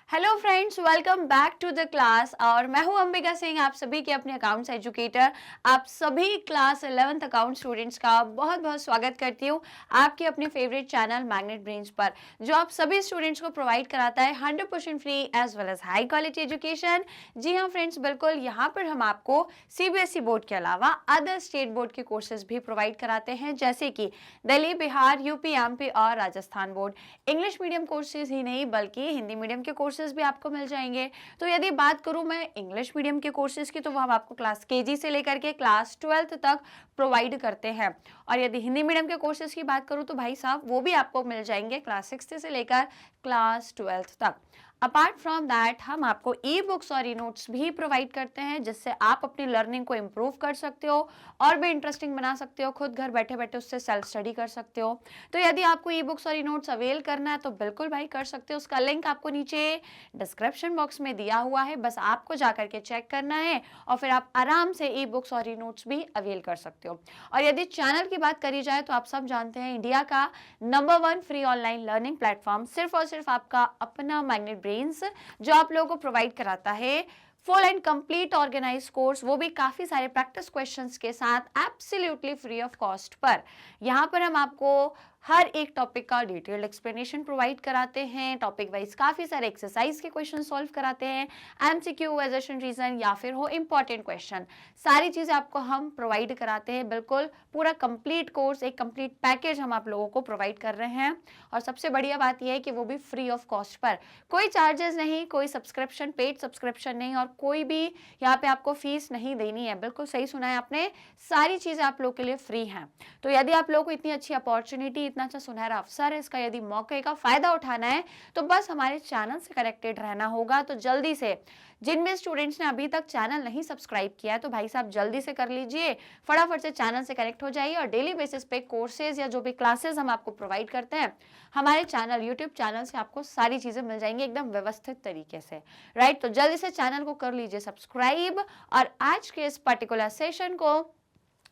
Hello friends, welcome back to the class. और मैं हूं अंबिका सिंह, आप सभी के अपने अकाउंट्स एजुकेटर। आप सभी क्लास 11th अकाउंट स्टूडेंट्स का बहुत बहुत स्वागत करती हूं आपके अपने फेवरेट चैनल मैग्नेट ब्रेन्स पर, जो आप सभी स्टूडेंट्स को प्रोवाइड कराता है 100% free as well as high quality education. जी हाँ फ्रेंड्स, बिल्कुल यहाँ पर हम आपको सीबीएसई बोर्ड के अलावा अदर स्टेट बोर्ड के कोर्सेज भी प्रोवाइड कराते हैं, जैसे कि दिल्ली, बिहार, यूपी, एमपी और Rajasthan board. English medium courses ही नहीं बल्कि हिंदी मीडियम के कोर्सेज भी आपको मिल जाएंगे। तो यदि बात करूं मैं इंग्लिश मीडियम के कोर्सेज की, तो वो हम आपको क्लास केजी से लेकर के क्लास 12th तक प्रोवाइड करते हैं। और यदि हिंदी मीडियम के कोर्सेज की बात करूं तो भाई साहब वो भी आपको मिल जाएंगे क्लास 6th से लेकर क्लास 12th तक। अपार्ट फ्रॉम दैट हम आपको ई बुक्स और ई नोट्स भी प्रोवाइड करते हैं, जिससे आप अपनी लर्निंग को इम्प्रूव कर सकते हो और भी इंटरेस्टिंग बना सकते हो, खुद घर बैठे बैठे उससे सेल्फ स्टडी कर सकते हो। तो यदि आपको ई बुक्स और ई नोट्स अवेल करना है तो बिल्कुल भाई कर सकते हो। उसका लिंक आपको नीचे डिस्क्रिप्शन बॉक्स में दिया हुआ है, बस आपको जाकर के चेक करना है और फिर आप आराम से ई बुक्स और ई नोट्स भी अवेल कर सकते हो। और यदि चैनल की बात करी जाए तो आप सब जानते हैं इंडिया का number 1 free online learning platform सिर्फ और सिर्फ आपका अपना मैग्नेट ब्रेन्स, जो आप लोगों को प्रोवाइड कराता है full and complete organise course, वो भी काफी सारे प्रैक्टिस क्वेश्चंस के साथ absolutely free of cost per. यहाँ पर हम आपको हर एक टॉपिक का डिटेल्ड एक्सप्लेनेशन प्रोवाइड कराते हैं, टॉपिक वाइज काफी सारे एक्सरसाइज के क्वेश्चन सॉल्व कराते हैं, एमसीक्यू, एजर्शन रीजन या फिर हो इंपॉर्टेंट क्वेश्चन, सारी चीजें आपको हम प्रोवाइड कराते हैं। बिल्कुल पूरा कंप्लीट कोर्स, एक कंप्लीट पैकेज हम आप लोगों को प्रोवाइड कर रहे हैं। और सबसे बढ़िया बात यह है कि वो भी फ्री ऑफ कॉस्ट पर, कोई चार्जेस नहीं, कोई सब्सक्रिप्शन, पेड सब्सक्रिप्शन नहीं और कोई भी यहाँ पे आपको फीस नहीं देनी है। बिल्कुल सही सुना है आपने, सारी चीजें आप लोगों के लिए फ्री हैं। तो यदि आप लोगों को इतनी अच्छी अपॉर्चुनिटी, इतना अच्छा सुनहरा अवसर है, इसका यदि मौके का फायदा उठाना है तो बस हमारे चैनल से कनेक्टेड रहना होगा। तो जल्दी से, जिन भी स्टूडेंट्स ने अभी तक चैनल नहीं सब्सक्राइब किया है तो भाई साहब जल्दी से कर लीजिए, फटाफट से चैनल से कनेक्ट हो जाइए और डेली बेसिस पे कोर्सेज या जो भी क्लासेस हम आपको प्रोवाइड करते हैं हमारे चैनल, यूट्यूब चैनल से आपको सारी चीजें मिल जाएंगी एकदम व्यवस्थित तरीके से। राइट, तो जल्दी से चैनल को कर लीजिए सब्सक्राइब। और आज के इस पर्टिकुलर सेशन को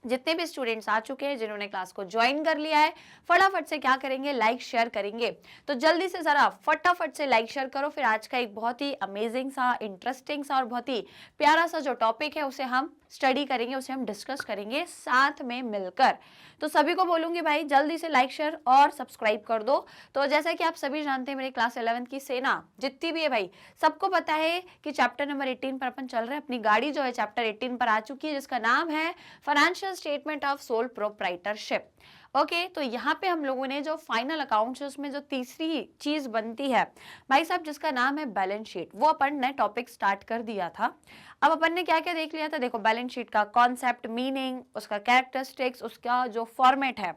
जितने भी स्टूडेंट्स आ चुके हैं, जिन्होंने क्लास को ज्वाइन कर लिया है, फटाफट से क्या करेंगे, लाइक शेयर करेंगे। तो जल्दी से जरा फटाफट से लाइक शेयर करो। फिर आज का एक बहुत ही अमेजिंग सा, इंटरेस्टिंग सा और बहुत ही प्यारा सा जो टॉपिक है उसे हम स्टडी करेंगे, उसे हम डिस्कस करेंगे साथ में मिलकर। तो सभी को बोलूंगी भाई जल्दी से लाइक शेयर और सब्सक्राइब कर दो। तो जैसा कि आप सभी जानते हैं, मेरी क्लास 11th की सेना जितनी भी है भाई, सबको पता है कि चैप्टर नंबर 18 पर अपन चल रहे हैं। अपनी गाड़ी जो है चैप्टर 18 पर आ चुकी है, जिसका नाम है financial statement of sole proprietorship. Okay, तो यहाँ पे हम लोगों ने जो फाइनल अकाउंट्स है उसमें जो तीसरी चीज बनती है भाई साहब, जिसका नाम है बैलेंस शीट, वो अपन ने टॉपिक स्टार्ट कर दिया था। अब अपन ने क्या क्या देख लिया था, देखो बैलेंस शीट का कॉन्सेप्ट, मीनिंग, उसका कैरेक्टरिस्टिक्स, उसका जो फॉर्मेट है,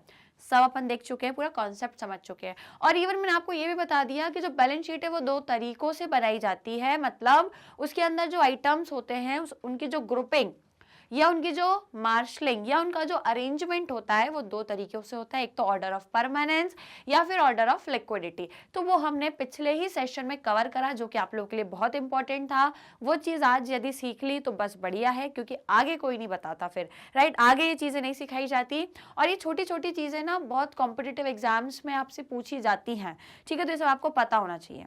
सब अपन देख चुके हैं, पूरा कॉन्सेप्ट समझ चुके हैं। और इवन मैंने आपको ये भी बता दिया कि जो बैलेंस शीट है वो दो तरीकों से बनाई जाती है, मतलब उसके अंदर जो आइटम्स होते हैं उनकी जो ग्रुपिंग या उनकी जो मार्शलिंग या उनका जो अरेंजमेंट होता है वो दो तरीकों से होता है। एक तो ऑर्डर ऑफ परमानेंस या फिर ऑर्डर ऑफ लिक्विडिटी। तो वो हमने पिछले ही सेशन में कवर करा, जो कि आप लोगों के लिए बहुत इंपॉर्टेंट था। वो चीज आज यदि सीख ली तो बस बढ़िया है, क्योंकि आगे कोई नहीं बताता फिर, राइट, आगे ये चीजें नहीं सिखाई जाती। और ये छोटी छोटी चीजें ना बहुत कॉम्पिटिटिव एग्जाम्स में आपसे पूछी जाती हैं, ठीक है, तो ये सब आपको पता होना चाहिए।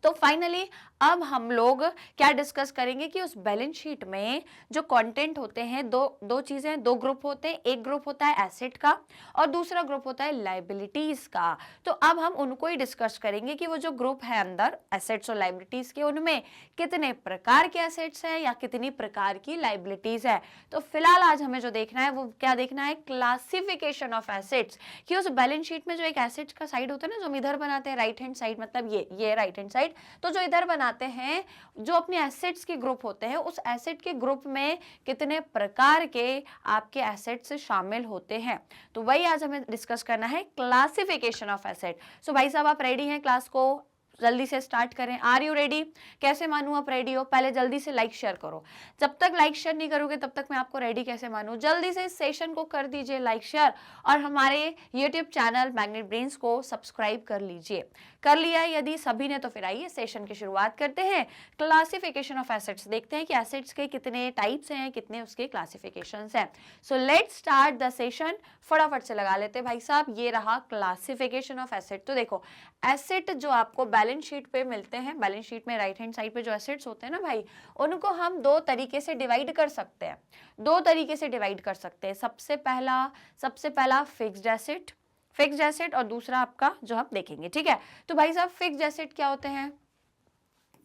तो फाइनली अब हम लोग क्या डिस्कस करेंगे कि उस बैलेंस शीट में जो कंटेंट होते हैं, दो चीजें, दो ग्रुप होते हैं। एक ग्रुप होता है एसेट का और दूसरा ग्रुप होता है लायबिलिटीज का। तो अब हम उनको ही डिस्कस करेंगे कि वो जो ग्रुप है अंदर एसेट्स और लायबिलिटीज के, उनमें कितने प्रकार के एसेट्स हैं या कितनी प्रकार की लायबिलिटीज है। तो फिलहाल आज हमें जो देखना है वो क्या देखना है, क्लासिफिकेशन ऑफ एसेट्स। कि उस बैलेंस शीट में जो एक एसेट्स का साइड होता है ना, जो हम इधर बनाते हैं राइट हैंड साइड, मतलब ये राइट हैंड साइड, तो जो इधर बनाते हैं जो अपने एसेट्स के ग्रुप होते हैं, उस एसेट के ग्रुप में कितने प्रकार के आपके एसेट्स शामिल होते हैं। तो वही आज हमें डिस्कस करना है, क्लासिफिकेशन ऑफ एसेट। सो भाई साहब आप रेडी हैं क्लास को जल्दी से स्टार्ट करें? Are you ready? कैसे मानूं आप रेडी हो? पहले जल्दी से लाइक शेयर करो। जब तक लाइक शेयर नहीं करोगे तब तक मैं आपको रेडी कैसे मानूं? जल्दी से इस सेशन को कर दीजिए लाइक शेयर और हमारे यूट्यूब चैनल मैग्नेट ब्रेन्स को सब्सक्राइब कर लीजिए। कर लिया यदि सभी ने तो फिर आइए सेशन की शुरुआत करते हैं। क्लासिफिकेशन ऑफ एसेट्स देखते हैं कि एसेट्स के कितने टाइप्स हैं, कितने उसके क्लासिफिकेशंस हैं। So let's start the session. फटाफट से लगा लेते हैं भाई साहब। ये रहा क्लासिफिकेशन ऑफ एसेट। तो देखो एसेट जो आपको बैलेंस बैलेंस शीट पे मिलते हैं, बैलेंस शीट में राइट हैंड साइड पे जो एसेट्स होते हैं ना भाई, उनको हम दो तरीके से डिवाइड कर सकते हैं, दो तरीके से डिवाइड कर सकते हैं। सबसे पहला फिक्स्ड एसेट और दूसरा आपका जो हम देखेंगे, ठीक है। तो भाई साहब फिक्स्ड एसेट क्या होते हैं,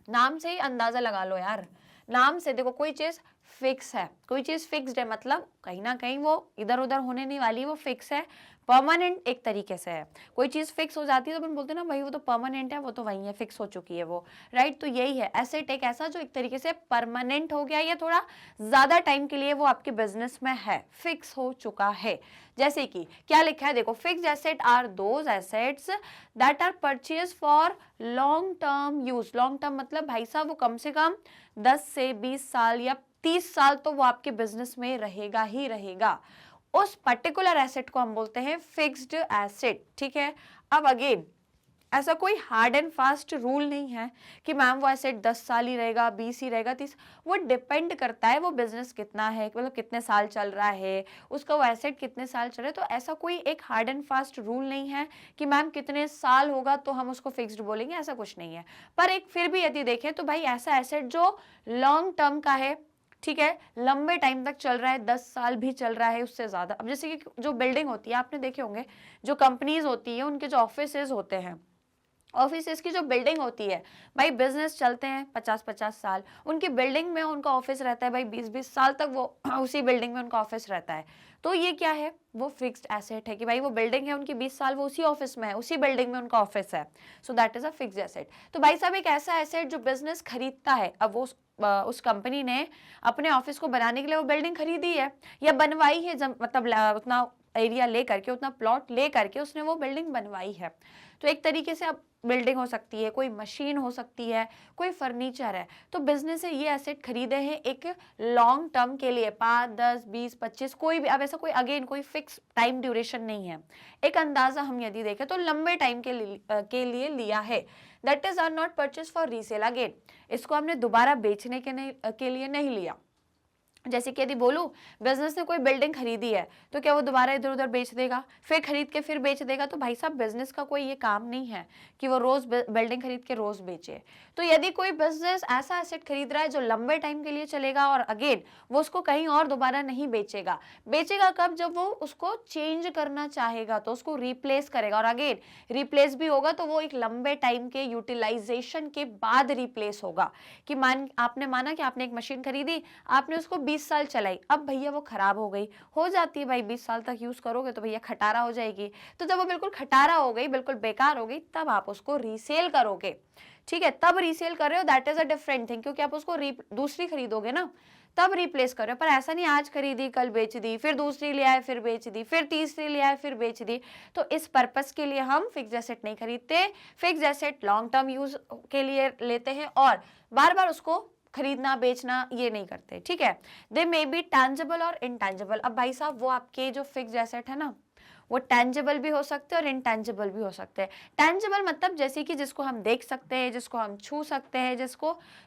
नाम से ही अंदाजा लगा लो यार, नाम से देखो कोई चीज फिक्स है, कोई चीज फिक्स्ड है मतलब कहीं ना कहीं वो इधर उधर होने नहीं वाली, वो फिक्स है, परमानेंट एक तरीके से है। कोई चीज फिक्स हो जाती है तो अपन बोलते हैं ना भाई वो तो परमानेंट है, वो तो वही है, फिक्स हो चुकी है वो, राइट। तो यही है एसेट, एक ऐसा जो एक तरीके से परमानेंट हो गया या थोड़ा ज्यादा टाइम के लिए वो आपके बिजनेस में है, फिक्स हो चुका है। जैसे कि क्या लिखा है देखो, fixed asset are those assets that are purchase for long term use. Long term मतलब भाई साहब वो कम से कम 10 से 20 साल या 30 साल तो वो आपके बिजनेस में रहेगा ही रहेगा। उस पर्टिकुलर एसेट को हम बोलते हैं फिक्स्ड एसेट, ठीक है। अब अगेन ऐसा कोई हार्ड एंड फास्ट रूल नहीं है कि मैम वो एसेट 10 साल ही रहेगा, 20 ही रहेगा, 30। वो डिपेंड करता है वो बिजनेस कितना है, मतलब कितने साल चल रहा है, उसका वो एसेट कितने साल चल रहा है। तो ऐसा कोई एक हार्ड एंड फास्ट रूल नहीं है कि मैम कितने साल होगा तो हम उसको फिक्स्ड बोलेंगे, ऐसा कुछ नहीं है। पर एक फिर भी यदि देखें तो भाई ऐसा एसेट जो लॉन्ग टर्म का है, ठीक है, लंबे टाइम तक चल रहा है, 10 साल भी चल रहा है, उससे ज्यादा। अब जैसे कि जो बिल्डिंग होती है आपने देखे होंगे, जो कंपनीज होती है उनके जो ऑफिसेज होते हैं, ऑफिस की जो बिल्डिंग होती है भाई, बिजनेस चलते हैं 50-50 साल, उनकी बिल्डिंग में उनका ऑफिस रहता है भाई 20-20 साल तक वो उसी बिल्डिंग में उनका ऑफिस रहता है। तो ये क्या है, वो फिक्स्ड एसेट है कि भाई वो बिल्डिंग है उनकी 20 साल वो उसी ऑफिस में है, उसी बिल्डिंग में उनका ऑफिस है, so that is a fixed asset. तो भाई साहब एक ऐसा एसेट जो बिजनेस खरीदता है, अब वो उस कंपनी ने अपने ऑफिस को बनाने के लिए वो बिल्डिंग खरीदी है या बनवाई है, मतलब उतना एरिया ले करके, उतना प्लॉट ले करके उसने वो बिल्डिंग बनवाई है। तो एक तरीके से अब बिल्डिंग हो सकती है, कोई मशीन हो सकती है, कोई फर्नीचर है। तो बिजनेस से ये एसेट खरीदे हैं एक लॉन्ग टर्म के लिए, 5, 10, 20, 25, कोई भी, अब ऐसा कोई अगेन कोई फिक्स टाइम ड्यूरेशन नहीं है। एक अंदाजा हम यदि देखें तो लंबे टाइम के लिए लिया है। That is are not purchase for resale. Again इसको हमने दोबारा बेचने के लिए नहीं लिया। जैसे कि यदि बोलूं बिजनेस ने कोई बिल्डिंग खरीदी है तो क्या वो दोबारा इधर उधर बेच देगा, फिर खरीद के फिर बेच देगा? तो भाई साहब बिजनेस का कोई ये काम नहीं है कि वो रोज बिल्डिंग खरीद के रोज बेचे। तो यदि कोई बिजनेस ऐसा एसेट खरीद रहा है जो लंबे टाइम के लिए चलेगा और अगेन वो उसको कहीं और दोबारा नहीं बेचेगा, बेचेगा कब, जब वो उसको चेंज करना चाहेगा तो उसको रिप्लेस करेगा, और अगेन रिप्लेस भी होगा तो वो एक लंबे टाइम के यूटिलाइजेशन के बाद रिप्लेस होगा। कि आपने माना कि आपने एक मशीन खरीदी, आपने उसको 20 साल चलाई, अब भैया वो खराब हो जाती है भाई, 20 साल तक यूज करोगे तो भैया खटारा हो जाएगी। तो जब वो बिल्कुल खटारा हो गई, बिल्कुल बेकार हो गई, तब आप उसको रीसेल करोगे, ठीक है, तब रीसेल कर रहे हो, that is a different thing, क्योंकि आप उसको दूसरी खरीदोगे ना, तब रिप्लेस कर रहे हो। पर ऐसा नहीं आज खरीदी कल बेच दी, फिर दूसरी ले आए फिर बेच दी, फिर तीसरी ले आए फिर बेच दी। तो इस पर्पस के लिए हम फिक्स्ड एसेट नहीं खरीदते। Fixed asset long term use के लिए लेते हैं और बार बार उसको खरीदना बेचना ये नहीं करते, ठीक है। दे मे बी टैंजिबल और इनटैंजिबल। अब भाई साहब वो आपके जो फिक्स्ड एसेट है ना, वो टैंजिबल भी हो सकते हैं और इनटैंजिबल भी हो सकते हैं। टैंजिबल मतलब जैसे कि जिसको हम देख सकते हैं, जिसको हम छू सकते हैं,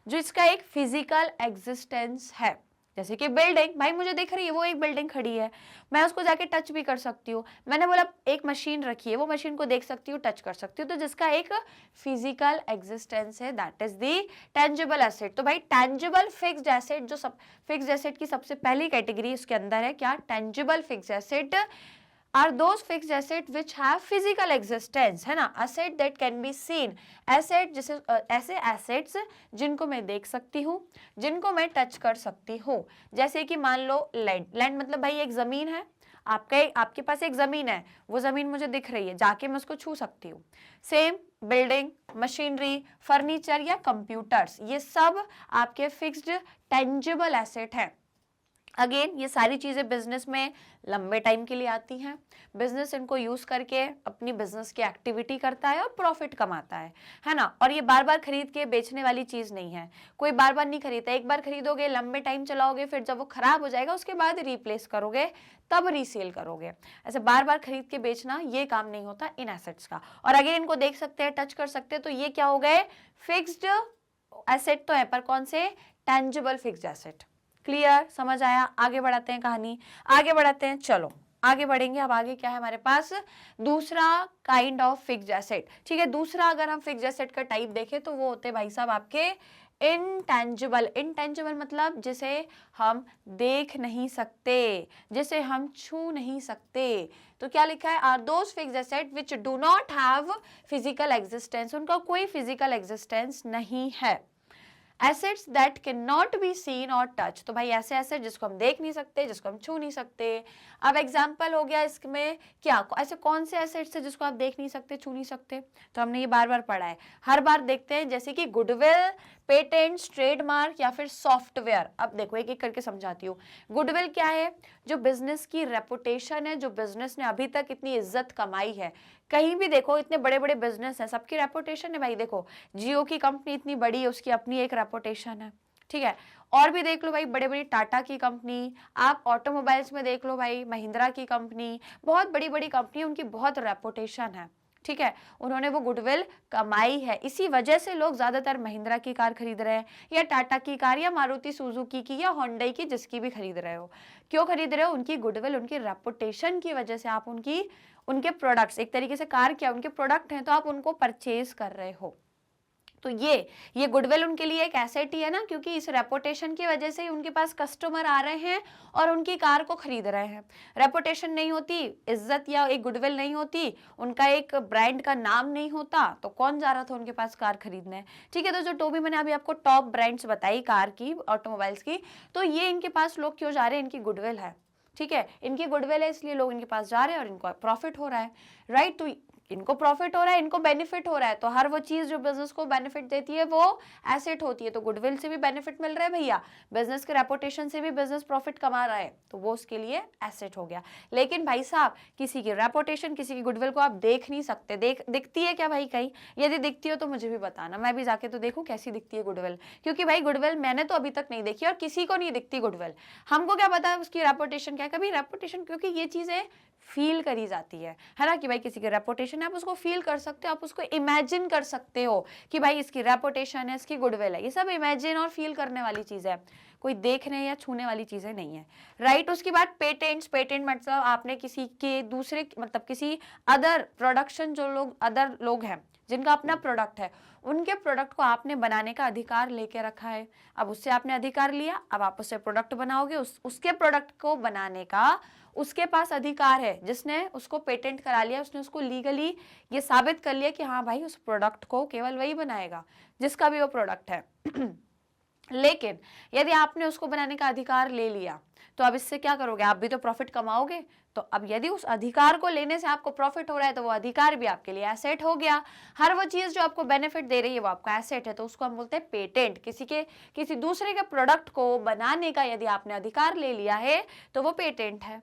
जिसका एक फिजिकल एग्जिस्टेंस है। जैसे कि बिल्डिंग, भाई मुझे दिख रही है वो एक बिल्डिंग खड़ी है, मैं उसको जाके टच भी कर सकती हूँ। मैंने बोला एक मशीन रखी है, वो मशीन को देख सकती हूँ, टच कर सकती हूँ, तो जिसका एक फिजिकल एग्जिस्टेंस है, that is the tangible asset. तो भाई टेंजिबल फिक्स्ड एसेट, जो फिक्स्ड एसेट की सबसे पहली कैटेगरी उसके अंदर है क्या, tangible fixed asset are those fixed assets which have physical existence, है ना, asset that can be seen, asset जैसे ऐसे assets जिनको मैं देख सकती हूँ, जिनको मैं टच कर सकती हूँ। जैसे कि मान लो लैंड मतलब भाई एक जमीन है, आपके पास एक जमीन है, वो जमीन मुझे दिख रही है, जाके मैं उसको छू सकती हूँ। सेम बिल्डिंग, मशीनरी, फर्नीचर या कंप्यूटर्स, ये सब आपके फिक्स्ड टेंजिबल एसेट है। अगेन ये सारी चीजें बिजनेस में लंबे टाइम के लिए आती हैं, बिजनेस इनको यूज करके अपनी बिजनेस की एक्टिविटी करता है और प्रॉफिट कमाता है ना। और ये बार बार खरीद के बेचने वाली चीज नहीं है, कोई बार बार नहीं खरीदता, एक बार खरीदोगे लंबे टाइम चलाओगे, फिर जब वो खराब हो जाएगा उसके बाद रिप्लेस करोगे, तब रीसेल करोगे। ऐसे बार बार खरीद के बेचना ये काम नहीं होता इन एसेट्स का। और अगेन इनको देख सकते हैं, टच कर सकते हैं, तो ये क्या हो गए, फिक्स्ड एसेट तो है पर कौन से, टेंजिबल फिक्स्ड एसेट। क्लियर, समझ आया? आगे बढ़ाते हैं कहानी, आगे बढ़ाते हैं, चलो आगे बढ़ेंगे। अब आगे क्या है हमारे पास, दूसरा काइंड ऑफ फिक्स्ड एसेट। ठीक है, दूसरा अगर हम फिक्स्ड एसेट का टाइप देखें तो वो होते हैं भाई साहब आपके इंटेंजिबल। इंटेंजिबल मतलब जिसे हम देख नहीं सकते, जिसे हम छू नहीं सकते। तो क्या लिखा है, are those fixed asset which do not have physical existence, उनका कोई फिजिकल एग्जिस्टेंस नहीं है। Assets that can not be seen or touch, तो भाई ऐसे एसेट जिसको हम देख नहीं सकते, जिसको हम छू नहीं सकते। अब एग्जाम्पल हो गया इसमें क्या, ऐसे कौन से एसेट्स है जिसको आप देख नहीं सकते, छू नहीं सकते, तो हमने ये बार बार पढ़ा है, हर बार देखते हैं, जैसे कि गुडविल, पेटेंट्स, ट्रेडमार्क या फिर सॉफ्टवेयर। अब देखो एक एक करके समझाती हूँ। गुडविल क्या है, जो बिजनेस की रेपुटेशन है, जो बिजनेस ने अभी तक इतनी इज्जत कमाई है। कहीं भी देखो इतने बड़े बड़े बिजनेस है, सबकी रेपुटेशन है भाई। देखो जियो की कंपनी इतनी बड़ी है, उसकी अपनी एक रेपुटेशन है। ठीक है, और भी देख लो भाई, बड़े बड़ी टाटा की कंपनी, आप ऑटोमोबाइल्स में देख लो भाई, महिंद्रा की कंपनी, बहुत बड़ी बड़ी कंपनी, उनकी बहुत रेपुटेशन है। ठीक है, उन्होंने वो गुडविल कमाई है, इसी वजह से लोग ज्यादातर महिंद्रा की कार खरीद रहे हैं, या टाटा की कार, या मारुति सुजुकी की, या होंडा की, जिसकी भी खरीद रहे हो। क्यों खरीद रहे हो, उनकी गुडविल, उनकी रेपुटेशन की वजह से आप उनके प्रोडक्ट्स, एक तरीके से कार क्या उनके प्रोडक्ट हैं, तो आप उनको परचेज कर रहे हो। तो ये गुडविल उनके लिए एक एसेट ही है ना, क्योंकि इस रेपुटेशन की वजह से ही उनके पास कस्टमर आ रहे हैं और उनकी कार को खरीद रहे हैं। रेपुटेशन नहीं होती, इज्जत या एक गुडविल नहीं होती, उनका एक ब्रांड का नाम नहीं होता, तो कौन जा रहा था उनके पास कार खरीदने। ठीक है, तो जो टोबी मैंने अभी आपको टॉप ब्रांड्स बताई कार की, ऑटोमोबाइल्स की, तो ये इनके पास लोग क्यों जा रहे हैं, इनकी गुडविल है। ठीक है, इनकी गुडविल है, इसलिए लोग इनके पास जा रहे हैं और इनको प्रॉफिट हो रहा है। राइट, तो इनको प्रॉफिट हो रहा है, इनको बेनिफिट हो रहा है, तो हर वो चीज जो बिजनेस को बेनिफिट देती है वो एसेट होती है। तो गुडविल से भी बेनिफिट मिल रहा है भैया, बिजनेस के रेपुटेशन से भी बिजनेस प्रॉफिट कमा रहा है, तो वो उसके लिए एसेट हो गया। लेकिन भाई साहब, किसी की रेपुटेशन, किसी की गुडविल को आप देख नहीं सकते। दिखती है क्या भाई कहीं, यदि दिखती हो तो मुझे भी बताना, मैं भी जाके तो देखूं कैसी दिखती है गुडविल, क्योंकि भाई गुडविल मैंने तो अभी तक नहीं देखी और किसी को नहीं दिखती गुडविल। हमको क्या पता है उसकी रेपुटेशन क्या है, कभी रेपुटेशन, क्योंकि ये चीजें फील करी जाती है ना, कि भाई किसी की रेपुटेशन है, आप उसको फील कर सकते हो, आप उसको इमेजिन कर सकते हो कि भाई इसकी रेपुटेशन है, इसकी गुडविल है। ये सब इमेजिन और फील करने वाली चीज है, कोई देखने या छूने वाली चीजें नहीं है। राइट, उसके बाद पेटेंट्स। पेटेंट मतलब आपने किसी के दूसरे, मतलब किसी अदर प्रोडक्शन, जो लोग अदर लोग हैं जिनका अपना प्रोडक्ट है, उनके प्रोडक्ट को आपने बनाने का अधिकार लेके रखा है। अब उससे आपने अधिकार लिया, अब आप उससे प्रोडक्ट बनाओगे, उसके प्रोडक्ट को बनाने का उसके पास अधिकार है। जिसने उसको पेटेंट करा लिया, उसने उसको लीगली ये साबित कर लिया कि हाँ भाई उस प्रोडक्ट को केवल वही बनाएगा जिसका भी वो प्रोडक्ट है। लेकिन यदि आपने उसको बनाने का अधिकार ले लिया, तो अब इससे क्या करोगे, आप भी तो प्रॉफिट कमाओगे। तो अब यदि उस अधिकार को लेने से आपको प्रॉफिट हो रहा है, तो वो अधिकार भी आपके लिए एसेट हो गया। हर वो चीज जो आपको बेनिफिट दे रही है वो आपका एसेट है, तो उसको हम बोलते हैं पेटेंट। किसी दूसरे के प्रोडक्ट को बनाने का यदि आपने अधिकार ले लिया है तो वो पेटेंट है।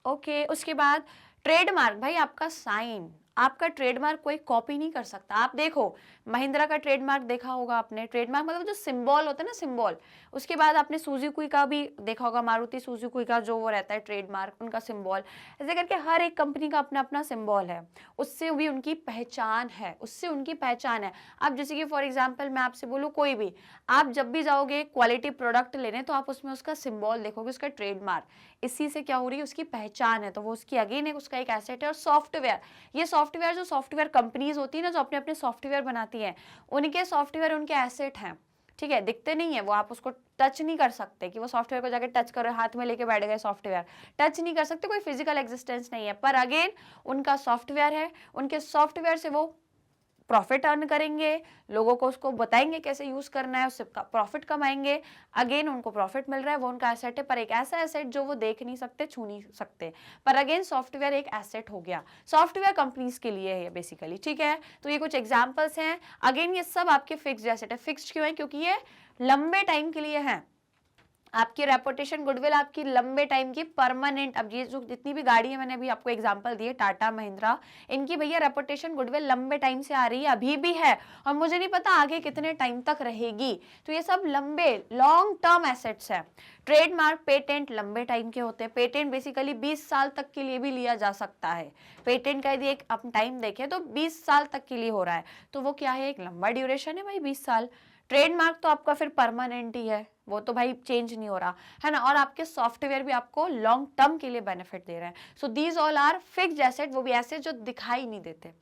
ओके, उसके बाद ट्रेडमार्क। भाई आपका साइन, आपका ट्रेडमार्क कोई कॉपी नहीं कर सकता। आप देखो महिंद्रा का ट्रेडमार्क देखा होगा आपने, ट्रेडमार्क मतलब जो सिंबल होता है ना, सिंबल। उसके बाद आपने सुजुकी का भी देखा होगा, मारुति सुजुकी का जो वो रहता है ट्रेडमार्क, उनका सिंबल। ऐसे करके हर एक कंपनी का अपना अपना सिंबल है, उससे भी उनकी पहचान है, उससे उनकी पहचान है। अब जैसे कि फॉर एग्जाम्पल मैं आपसे बोलूँ, कोई भी आप जब भी जाओगे क्वालिटी प्रोडक्ट लेने, तो आप उसमें उसका सिंबल देखोगे, उसका ट्रेडमार्क। इसी से क्या हो रही है, उसकी पहचान है, तो वो उसकी अगेन एक उसका एक एसेट है। और सॉफ्टवेयर, ये सॉफ्टवेयर जो सॉफ्टवेयर कंपनीज होती है ना, जो अपने अपने सॉफ्टवेयर बनाती हैं, उनके सॉफ्टवेयर उनके एसेट हैं। ठीक है, दिखते नहीं है वो, आप उसको टच नहीं कर सकते कि वो सॉफ्टवेयर को जाके टच करो, हाथ में लेके बैठ गए सॉफ्टवेयर, टच नहीं कर सकते, कोई फिजिकल एग्जिस्टेंस नहीं है। पर अगेन उनका सॉफ्टवेयर है, उनके सॉफ्टवेयर से वो प्रॉफिट अर्न करेंगे, लोगों को उसको बताएंगे कैसे यूज करना है, उससे प्रॉफिट कमाएंगे। अगेन उनको प्रॉफिट मिल रहा है, वो उनका एसेट है। पर एक ऐसा एसेट जो वो देख नहीं सकते, छू नहीं सकते, पर अगेन सॉफ्टवेयर एक एसेट हो गया। सॉफ्टवेयर कंपनीज के लिए है बेसिकली। ठीक है, तो ये कुछ एग्जांपल्स हैं। अगेन ये सब आपके फिक्स्ड एसेट है। फिक्स्ड क्यों है, क्योंकि ये लंबे टाइम के लिए है। आपकी रेपुटेशन, गुडविल आपकी लंबे टाइम की परमानेंट। अब ये जो जितनी भी गाड़ी है, मैंने अभी आपको एग्जांपल दिए, टाटा, महिंद्रा, इनकी भैया रेपुटेशन, गुडविल लंबे टाइम से आ रही है, अभी भी है, और मुझे नहीं पता आगे कितने टाइम तक रहेगी। तो ये सब लंबे लॉन्ग टर्म एसेट्स है। ट्रेडमार्क, पेटेंट लंबे टाइम के होते हैं। पेटेंट बेसिकली 20 साल तक के लिए भी लिया जा सकता है। पेटेंट का यदि एक टाइम देखें तो 20 साल तक के लिए हो रहा है, तो वो क्या है, एक लंबा ड्यूरेशन है भाई, 20 साल। ट्रेडमार्क तो आपका फिर परमानेंट ही है, वो तो भाई चेंज नहीं हो रहा है ना, और आपके सॉफ्टवेयर भी आपको लॉन्ग टर्म के लिए बेनिफिट दे रहे हैं। So these all are fixed asset, वो भी ऐसे जो दिखाई नहीं देते।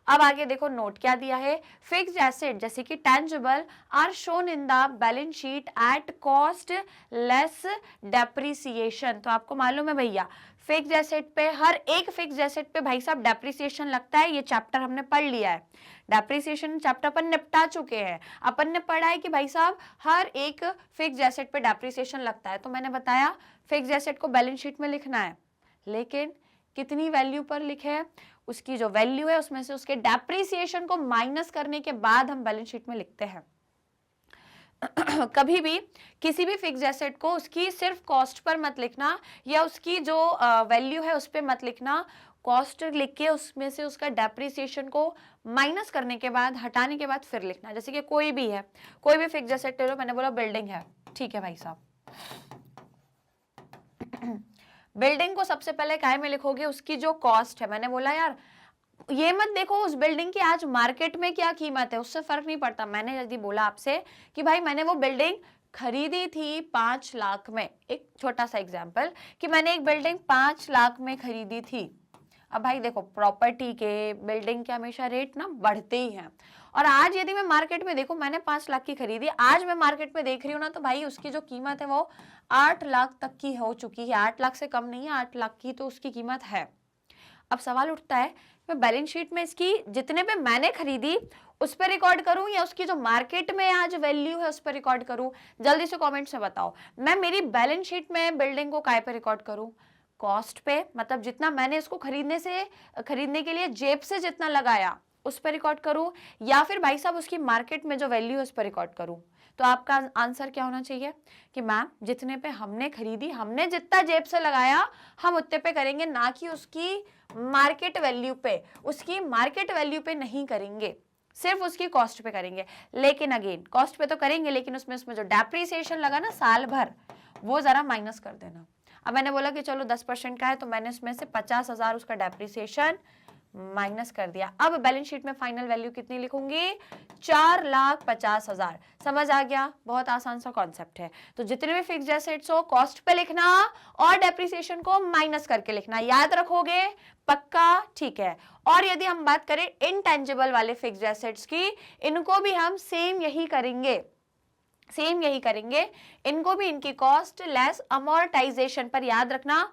अब आगे देखो नोट क्या दिया है, फिक्स्ड एसेट जैसे कि tangible are shown in the balance sheet at cost less depreciation. तो आपको मालूम है भैया फिक्स्ड एसेट पे, हर एक फिक्स्ड एसेट पे भाई साहब डेप्रिसिएशन लगता है, ये चैप्टर हमने पढ़ लिया है, डेप्रिसिएशन चैप्टर अपन निपटा चुके हैं। अपन ने पढ़ा है कि भाई साहब हर एक फिक्स्ड एसेट पे डेप्रिसिएशन लगता है। तो मैंने बताया फिक्स्ड एसेट को बैलेंस शीट में लिखना है, लेकिन कितनी वैल्यू पर लिखे है, उसकी जो वैल्यू है उसमें से उसके डेप्रिसिएशन को माइनस करने के बाद हम बैलेंस शीट में लिखते हैं। कभी भी किसी भी फिक्स्ड एसेट को उसकी सिर्फ कॉस्ट पर मत लिखना, या उसकी जो वैल्यू है उस पर मत लिखना। कॉस्ट लिख के उसमें से उसका डेप्रिसिएशन को माइनस करने के बाद, हटाने के बाद फिर लिखना। जैसे कि कोई भी है, कोई भी फिक्स्ड एसेट ले लो, मैंने बोला बिल्डिंग है, ठीक है भाई साहब, बिल्डिंग को सबसे पहले काय में लिखोगे, उसकी जो कॉस्ट है। मैंने बोला यार ये मत देखो उस बिल्डिंग की आज मार्केट में क्या कीमत है, उससे फर्क नहीं पड़ता। मैंने यदि बोला आपसे कि भाई मैंने वो बिल्डिंग खरीदी थी 5 लाख में, एक छोटा सा एग्जांपल कि मैंने एक बिल्डिंग 5 लाख में खरीदी थी। अब भाई देखो प्रॉपर्टी के, बिल्डिंग के हमेशा रेट ना बढ़ते ही हैं, और आज यदि मैं मार्केट में देखूं, मैंने 5 लाख की खरीदी, आज मैं मार्केट में देख रही हूँ ना, तो भाई उसकी जो कीमत है वो 8 लाख तक की हो चुकी है, 8 लाख से कम नहीं है, 8 लाख की तो उसकी कीमत है। अब सवाल उठता है मैं बैलेंस शीट में इसकी जितने पे मैंने खरीदी उस पर रिकॉर्ड करूं, या उसकी जो मार्केट में आज वैल्यू है उस पर रिकॉर्ड करूं? जल्दी से कमेंट्स में बताओ। मैं मेरी बैलेंस शीट में बिल्डिंग को काय पे रिकॉर्ड करूं? कॉस्ट पे, मतलब जितना मैंने इसको खरीदने के लिए जेब से जितना लगाया उस पर रिकॉर्ड करूं, या फिर भाई साहब उसकी मार्केट में जो वैल्यू है उस पर रिकॉर्ड करूं? तो आपका आंसर क्या होना चाहिए कि मैम जितने पे हमने खरीदी, हमने जितना जेब से लगाया हम उतने पे करेंगे, ना कि उसकी मार्केट वैल्यू पे। उसकी मार्केट वैल्यू पे नहीं करेंगे, सिर्फ उसकी कॉस्ट पे करेंगे। लेकिन अगेन कॉस्ट पे तो करेंगे, लेकिन उसमें जो डेप्रिसिएशन लगा ना साल भर, वो जरा माइनस कर देना। अब मैंने बोला कि चलो 10% का है, तो मैंने उसमें से 50,000 उसका डेप्रिसिएशन माइनस कर दिया। अब बैलेंस शीट में फाइनल वैल्यू कितनी लिखूंगी? 4,50,000। समझ आ गया? बहुत आसान सा कॉन्सेप्ट है। तो जितने भी फिक्स्ड एसेट्स हो कॉस्ट पे लिखना और डेप्रिसिएशन को माइनस करके लिखना, याद रखोगे? पक्का? ठीक है। और यदि हम बात करें इनटेंजिबल वाले फिक्स्ड एसेट्स की, इनको भी हम सेम यही करेंगे, इनको भी इनकी कॉस्ट लेस अमोर्टाइजेशन पर। याद रखना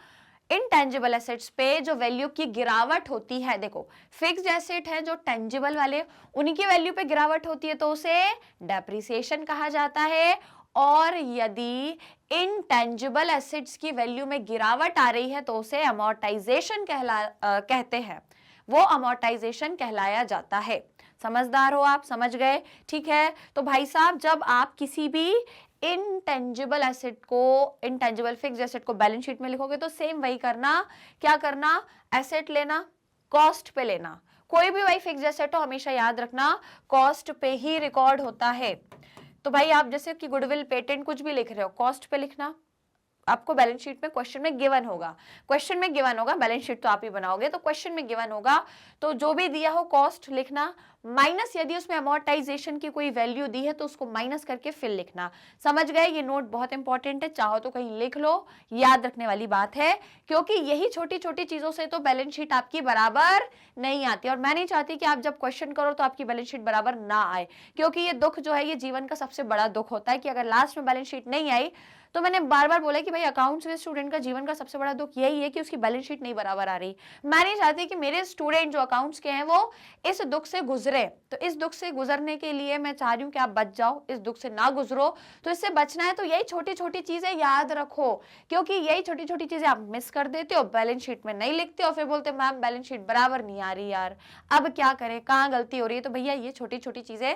इनटेंजिबल एसेट्स पे जो वैल्यू की गिरावट होती है, देखो फिक्स्ड एसेट है जो टेंजिबल वाले, उनकी वैल्यू पे गिरावट होती है तो उसे डेप्रिसिएशन कहा जाता है। और यदि इनटेंजिबल एसेट्स की वैल्यू में गिरावट आ रही है तो उसे अमोर्टाइजेशन कहते हैं, वो अमोर्टाइजेशन कहलाया जाता है। समझदार हो आप? समझ गए? ठीक है। तो भाई साहब जब आप किसी भी इनटेंजिबल एसेट को, इनटेंजिबल फिक्स्ड एसेट को बैलेंस शीट में लिखोगे तो सेम वही करना। क्या करना? एसेट लेना, कॉस्ट पे लेना। कोई भी वही फिक्स्ड एसेट हो हमेशा याद रखना कॉस्ट पे ही रिकॉर्ड होता है। तो भाई आप जैसे कि गुडविल, पेटेंट कुछ भी लिख रहे हो, कॉस्ट पे लिखना। आपको बैलेंस शीट में क्वेश्चन में गिवन होगा, बैलेंस शीट तो आप ही बनाओगे, तो क्वेश्चन में गिवन होगा, तो जो भी दिया हो कॉस्ट लिखना, माइनस यदि उसमें अमोर्टाइजेशन की कोई वैल्यू दी है तो उसको माइनस करके फिर लिखना। समझ गए? ये नोट बहुत इंपॉर्टेंट है, चाहो तो कहीं लिख लो, याद रखने वाली बात है, क्योंकि यही छोटी छोटी चीजों से तो बैलेंस शीट आपकी बराबर नहीं आती। और मैं नहीं चाहती कि आप जब क्वेश्चन करो तो आपकी बैलेंस शीट बराबर ना आए, क्योंकि ये दुख जो है ये जीवन का सबसे बड़ा दुख होता है कि अगर लास्ट में बैलेंस शीट नहीं आई, तो मैंने बार बार बोला कि भाई अकाउंट्स के स्टूडेंट का जीवन का सबसे बड़ा दुख यही है कि उसकी बैलेंस शीट नहीं बराबर आ रही। मैं नहीं चाहती कि मेरे स्टूडेंट जो अकाउंट्स के हैं वो इस दुख से गुजरे। तो इस दुख से गुजरने के लिए मैं चाह रही हूँ कि आप बच जाओ, इस दुख से ना गुजरो। तो इससे बचना है तो यही छोटी छोटी चीजें याद रखो, क्योंकि यही छोटी छोटी चीजें आप मिस कर देते हो, बैलेंस शीट में नहीं लिखते हो, फिर बोलते मैम बैलेंस शीट बराबर नहीं आ रही यार, अब क्या करें, कहाँ गलती हो रही है? तो भैया ये छोटी छोटी चीजें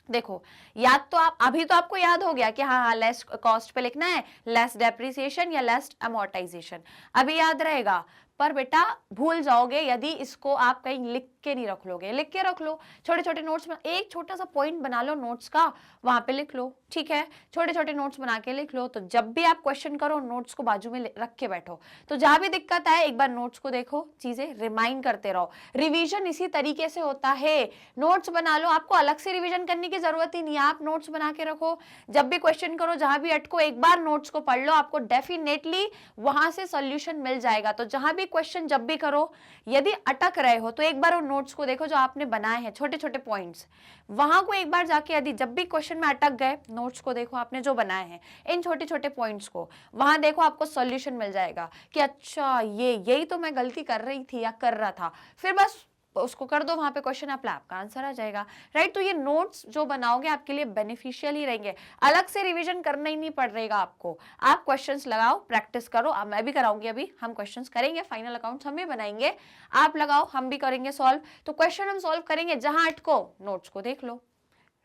देखो, याद तो आप अभी तो आपको याद हो गया कि हाँ लेस कॉस्ट पे लिखना है, लेस डेप्रिसिएशन या लेस अमोर्टाइजेशन, अभी याद रहेगा। पर बेटा भूल जाओगे यदि इसको आप कहीं लिख के नहीं रख लोगे। लिख के रख लो, छोटे छोटे नोट्स में एक छोटा सा पॉइंट बना लो नोट्स का, वहां पे लिख लो, ठीक है। छोटे छोटे नोट्स बना के लिख लो, तो जब भी आप क्वेश्चन करो नोट्स को बाजू में रख के बैठो। तो जहां भी दिक्कत आए एक बार नोट्स को देखो, चीजें रिमाइंड करते रहो। रिवीजन इसी तरीके से होता है, नोट्स बना लो, आपको अलग से रिवीजन करने की जरूरत ही नहीं है, आप नोट्स बना के रखो। जब भी क्वेश्चन करो, जहां भी अटको, एक बार नोट्स को पढ़ लो, आपको डेफिनेटली वहां से सॉल्यूशन मिल जाएगा। तो जहां भी क्वेश्चन जब भी करो, यदि अटक रहे हो तो एक बार उन नोट्स को देखो जो आपने बनाए हैं, छोटे छोटे पॉइंट्स, वहां को एक बार जाके, यदि जब भी क्वेश्चन में अटक गए, नोट्स को देखो आपने जो बनाए हैं, इन छोटे छोटे पॉइंट्स को वहां देखो, आपको सॉल्यूशन मिल जाएगा कि अच्छा यही तो मैं गलती कर रही थी या कर रहा था, फिर बस उसको कर दो वहां पे क्वेश्चन अप्लाई, आपका आंसर आ जाएगा, राइट। तो ये नोट्स जो बनाओगे आपके लिए बेनिफिशियल ही रहेंगे, अलग से रिवीजन करना ही नहीं पड़ेगा आपको। आप क्वेश्चंस लगाओ, प्रैक्टिस करो, अब मैं भी कराऊंगी, अभी हम क्वेश्चंस करेंगे, फाइनल अकाउंट्स हम भी बनाएंगे, आप लगाओ, हम भी करेंगे सॉल्व। तो क्वेश्चन हम सॉल्व करेंगे, जहां अटको नोट्स को देख लो,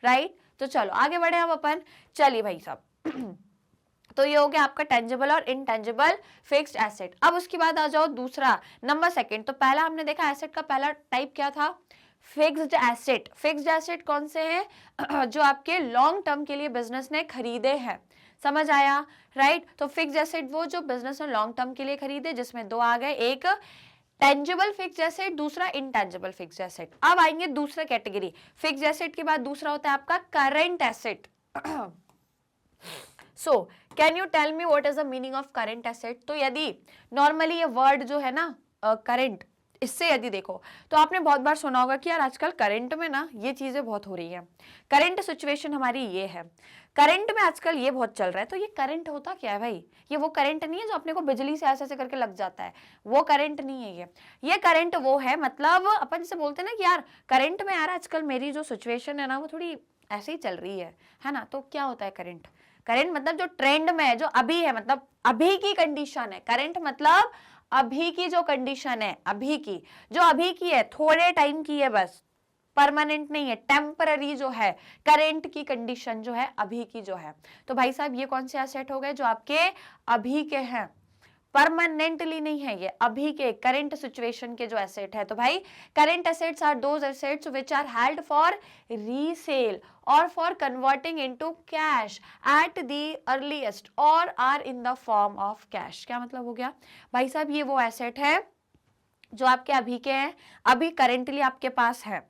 राइट। तो चलो आगे बढ़े हम अपन, चलिए भाई साहब। तो ये हो गया आपका टेंजिबल और इनटेंजिबल फिक्स्ड एसेट। अब उसके बाद आ जाओ दूसरा नंबर सेकंड। तो पहला हमने देखा एसेट का पहला टाइप क्या था, फिक्स्ड एसेट। फिक्स्ड एसेट कौन से हैं, जो आपके लॉन्ग टर्म के लिए बिजनेस ने खरीदे हैं, समझ आया, राइट। तो फिक्स्ड एसेट वो जो बिजनेस ने लॉन्ग टर्म के लिए खरीदे, जिसमें दो आ गए, एक टेंजिबल फिक्स्ड एसेट, दूसरा इनटेंजिबल फिक्स्ड एसेट। अब आएंगे दूसरा कैटेगरी, फिक्स्ड एसेट के बाद दूसरा होता है आपका current asset. So can you tell me what is the meaning of current asset. तो यदि नॉर्मली ये वर्ड जो है ना करंट, इससे यदि देखो तो आपने बहुत बार सुना होगा कि यार आजकल करंट में ना ये चीजें बहुत हो रही है, करंट सिचुएशन हमारी ये है, करंट में आजकल ये बहुत चल रहा है। तो ये करंट होता क्या है भाई, ये वो करंट नहीं है जो अपने को बिजली से ऐसे ऐसे करके लग जाता है, वो करंट नहीं है ये करंट वो है, मतलब अपन जैसे बोलते हैं ना कि यार करंट में यार आजकल मेरी जो सिचुएशन है ना वो थोड़ी ऐसे ही चल रही है ना। तो क्या होता है करंट, करंट मतलब जो ट्रेंड में है, जो अभी है, मतलब अभी की कंडीशन है। करंट मतलब अभी की जो कंडीशन है, अभी की जो अभी की है, थोड़े टाइम की है बस, परमानेंट नहीं है, टेम्पररी जो है करंट की कंडीशन जो है, अभी की जो है। तो भाई साहब ये कौन से एसेट हो गए जो आपके अभी के हैं, परमानेंटली नहीं है, ये अभी के करंट सिचुएशन के जो एसेट है। तो भाई current assets are those assets which are held for resale और for converting into cash at the earliest और are in the form of cash. क्या मतलब हो गया भाई साहब, ये वो एसेट है जो आपके अभी के हैं, अभी करेंटली आपके पास है।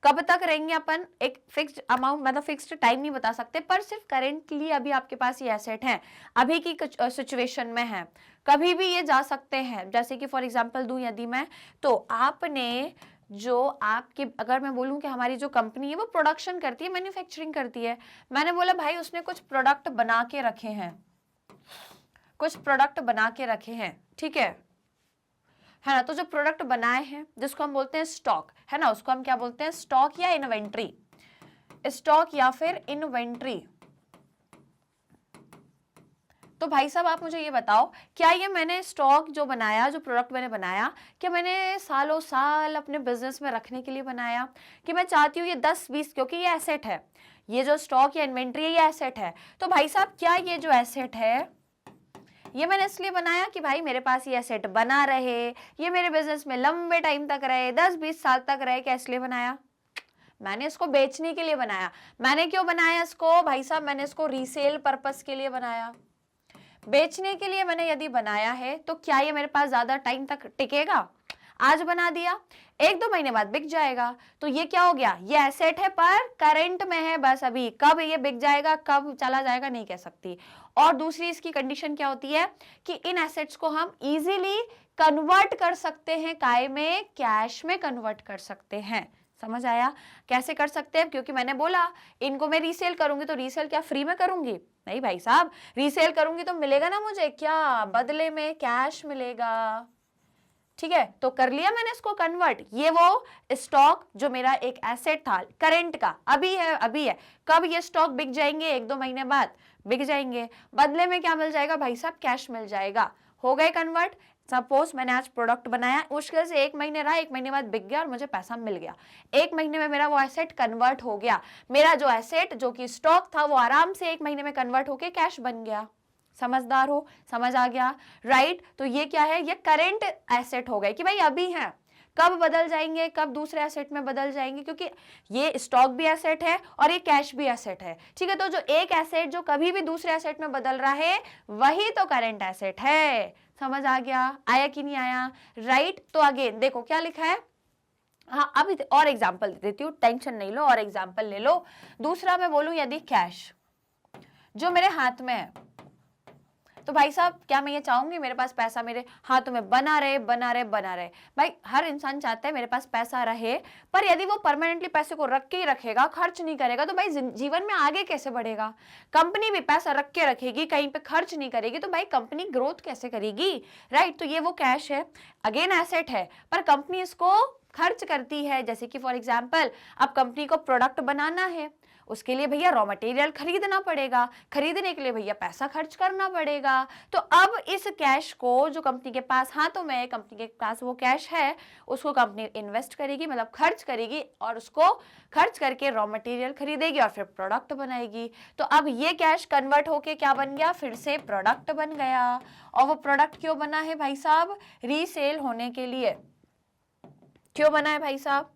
कब तक रहेंगे अपन, एक फिक्स्ड अमाउंट, मतलब फिक्स्ड टाइम नहीं बता सकते, पर सिर्फ करेंटली अभी आपके पास ये एसेट है, अभी की सिचुएशन में है, कभी भी ये जा सकते हैं। जैसे कि फॉर एग्जांपल दूं यदि मैं, तो आपने जो आपकी, अगर मैं बोलूं कि हमारी जो कंपनी है वो प्रोडक्शन करती है, मैन्युफैक्चरिंग करती है, मैंने बोला भाई उसने कुछ प्रोडक्ट बना के रखे हैं, कुछ प्रोडक्ट बना के रखे हैं, ठीक है ना। तो जो प्रोडक्ट बनाए हैं जिसको हम बोलते हैं स्टॉक, है ना, उसको हम क्या बोलते हैं, स्टॉक या इन्वेंट्री, स्टॉक या फिर इन्वेंट्री। तो भाई साहब आप मुझे ये बताओ, क्या ये मैंने स्टॉक जो बनाया, जो प्रोडक्ट मैंने बनाया, क्या मैंने सालों साल अपने बिजनेस में रखने के लिए बनाया, कि मैं चाहती हूँ ये 10-20, क्योंकि ये एसेट है, ये जो स्टॉक या इन्वेंट्री है ये एसेट है। तो भाई साहब क्या ये जो एसेट है ये मैंने इसलिए बनाया कि भाई मेरे पास ये एसेट बना रहे, ये मेरे बिजनेस में लंबे टाइम तक रहे, 10-20 साल तक रहे, क्या इसलिए बनाया, मैंने इसको बेचने के लिए बनाया। मैंने क्यों बनाया इसको भाई साहब, मैंने इसको रीसेल पर्पस के लिए बनाया, बेचने के लिए मैंने यदि बनाया है, तो क्या ये मेरे पास ज्यादा टाइम तक टिकेगा, आज बना दिया 1-2 महीने बाद बिक जाएगा, तो ये क्या हो गया, ये एसेट है पर करंट में है बस, अभी कब ये बिक जाएगा कब चला जाएगा नहीं कह सकती। और दूसरी इसकी कंडीशन क्या होती है कि इन एसेट्स को हम इजीली कन्वर्ट कर सकते हैं, काय में, कैश में कन्वर्ट कर सकते हैं। समझ आया कैसे कर सकते हैं, क्योंकि मैंने बोला इनको मैं रीसेल करूंगी, तो रीसेल क्या फ्री में करूंगी, नहीं भाई साहब, रीसेल करूंगी तो मिलेगा ना मुझे, क्या बदले में कैश मिलेगा, ठीक है। तो कर लिया मैंने इसको कन्वर्ट, ये वो स्टॉक जो मेरा एक एसेट था करंट का, अभी है, कब ये स्टॉक बिक जाएंगे, 1-2 महीने बाद बिक जाएंगे, बदले में क्या मिल जाएगा भाई साहब, कैश मिल जाएगा, हो गए कन्वर्ट। सपोज मैंने आज प्रोडक्ट बनाया, मुश्किल से 1 महीने रहा, 1 महीने बाद बिक गया और मुझे पैसा मिल गया, 1 महीने में मेरा वो एसेट कन्वर्ट हो गया, मेरा जो एसेट जो कि स्टॉक था वो आराम से 1 महीने में कन्वर्ट होके कैश बन गया। समझदार हो, समझ आ गया, राइट। तो ये क्या है, ये करंट एसेट हो गए कि भाई अभी है, कब बदल जाएंगे, कब दूसरे एसेट में बदल जाएंगे, क्योंकि ये स्टॉक भी एसेट है और ये कैश भी एसेट है, ठीक है। तो जो एक एसेट जो कभी भी दूसरे एसेट में बदल रहा है वही तो करंट एसेट है। समझ आ गया, आया कि नहीं आया, राइट। तो अगेन देखो क्या लिखा है, हाँ अभी और एग्जाम्पल दे देती हूँ, टेंशन नहीं लो, और एग्जाम्पल ले लो। दूसरा मैं बोलूं यदि कैश जो मेरे हाथ में है, तो भाई साहब क्या मैं ये चाहूंगी मेरे पास पैसा मेरे हाथों में बना रहे बना रहे बना रहे। भाई हर इंसान चाहता है मेरे पास पैसा रहे, पर यदि वो परमानेंटली पैसे को रख के ही रखेगा, खर्च नहीं करेगा, तो भाई जीवन में आगे कैसे बढ़ेगा। कंपनी भी पैसा रख के रखेगी, कहीं पे खर्च नहीं करेगी, तो भाई कंपनी ग्रोथ कैसे करेगी, राइट। तो ये वो कैश है, अगेन एसेट है, पर कंपनी इसको खर्च करती है। जैसे कि फॉर एग्जाम्पल अब कंपनी को प्रोडक्ट बनाना है, उसके लिए भैया रॉ मटेरियल खरीदना पड़ेगा, खरीदने के लिए भैया पैसा खर्च करना पड़ेगा। तो अब इस कैश को जो कंपनी के पास हाथों में, कंपनी के पास वो कैश है, उसको कंपनी इन्वेस्ट करेगी, मतलब खर्च करेगी, और उसको खर्च करके रॉ मटेरियल खरीदेगी और फिर प्रोडक्ट बनाएगी। तो अब ये कैश कन्वर्ट होके क्या बन गया, फिर से प्रोडक्ट बन गया। और वो प्रोडक्ट क्यों बना है भाई साहब, रीसेल होने के लिए। क्यों बना है भाई साहब,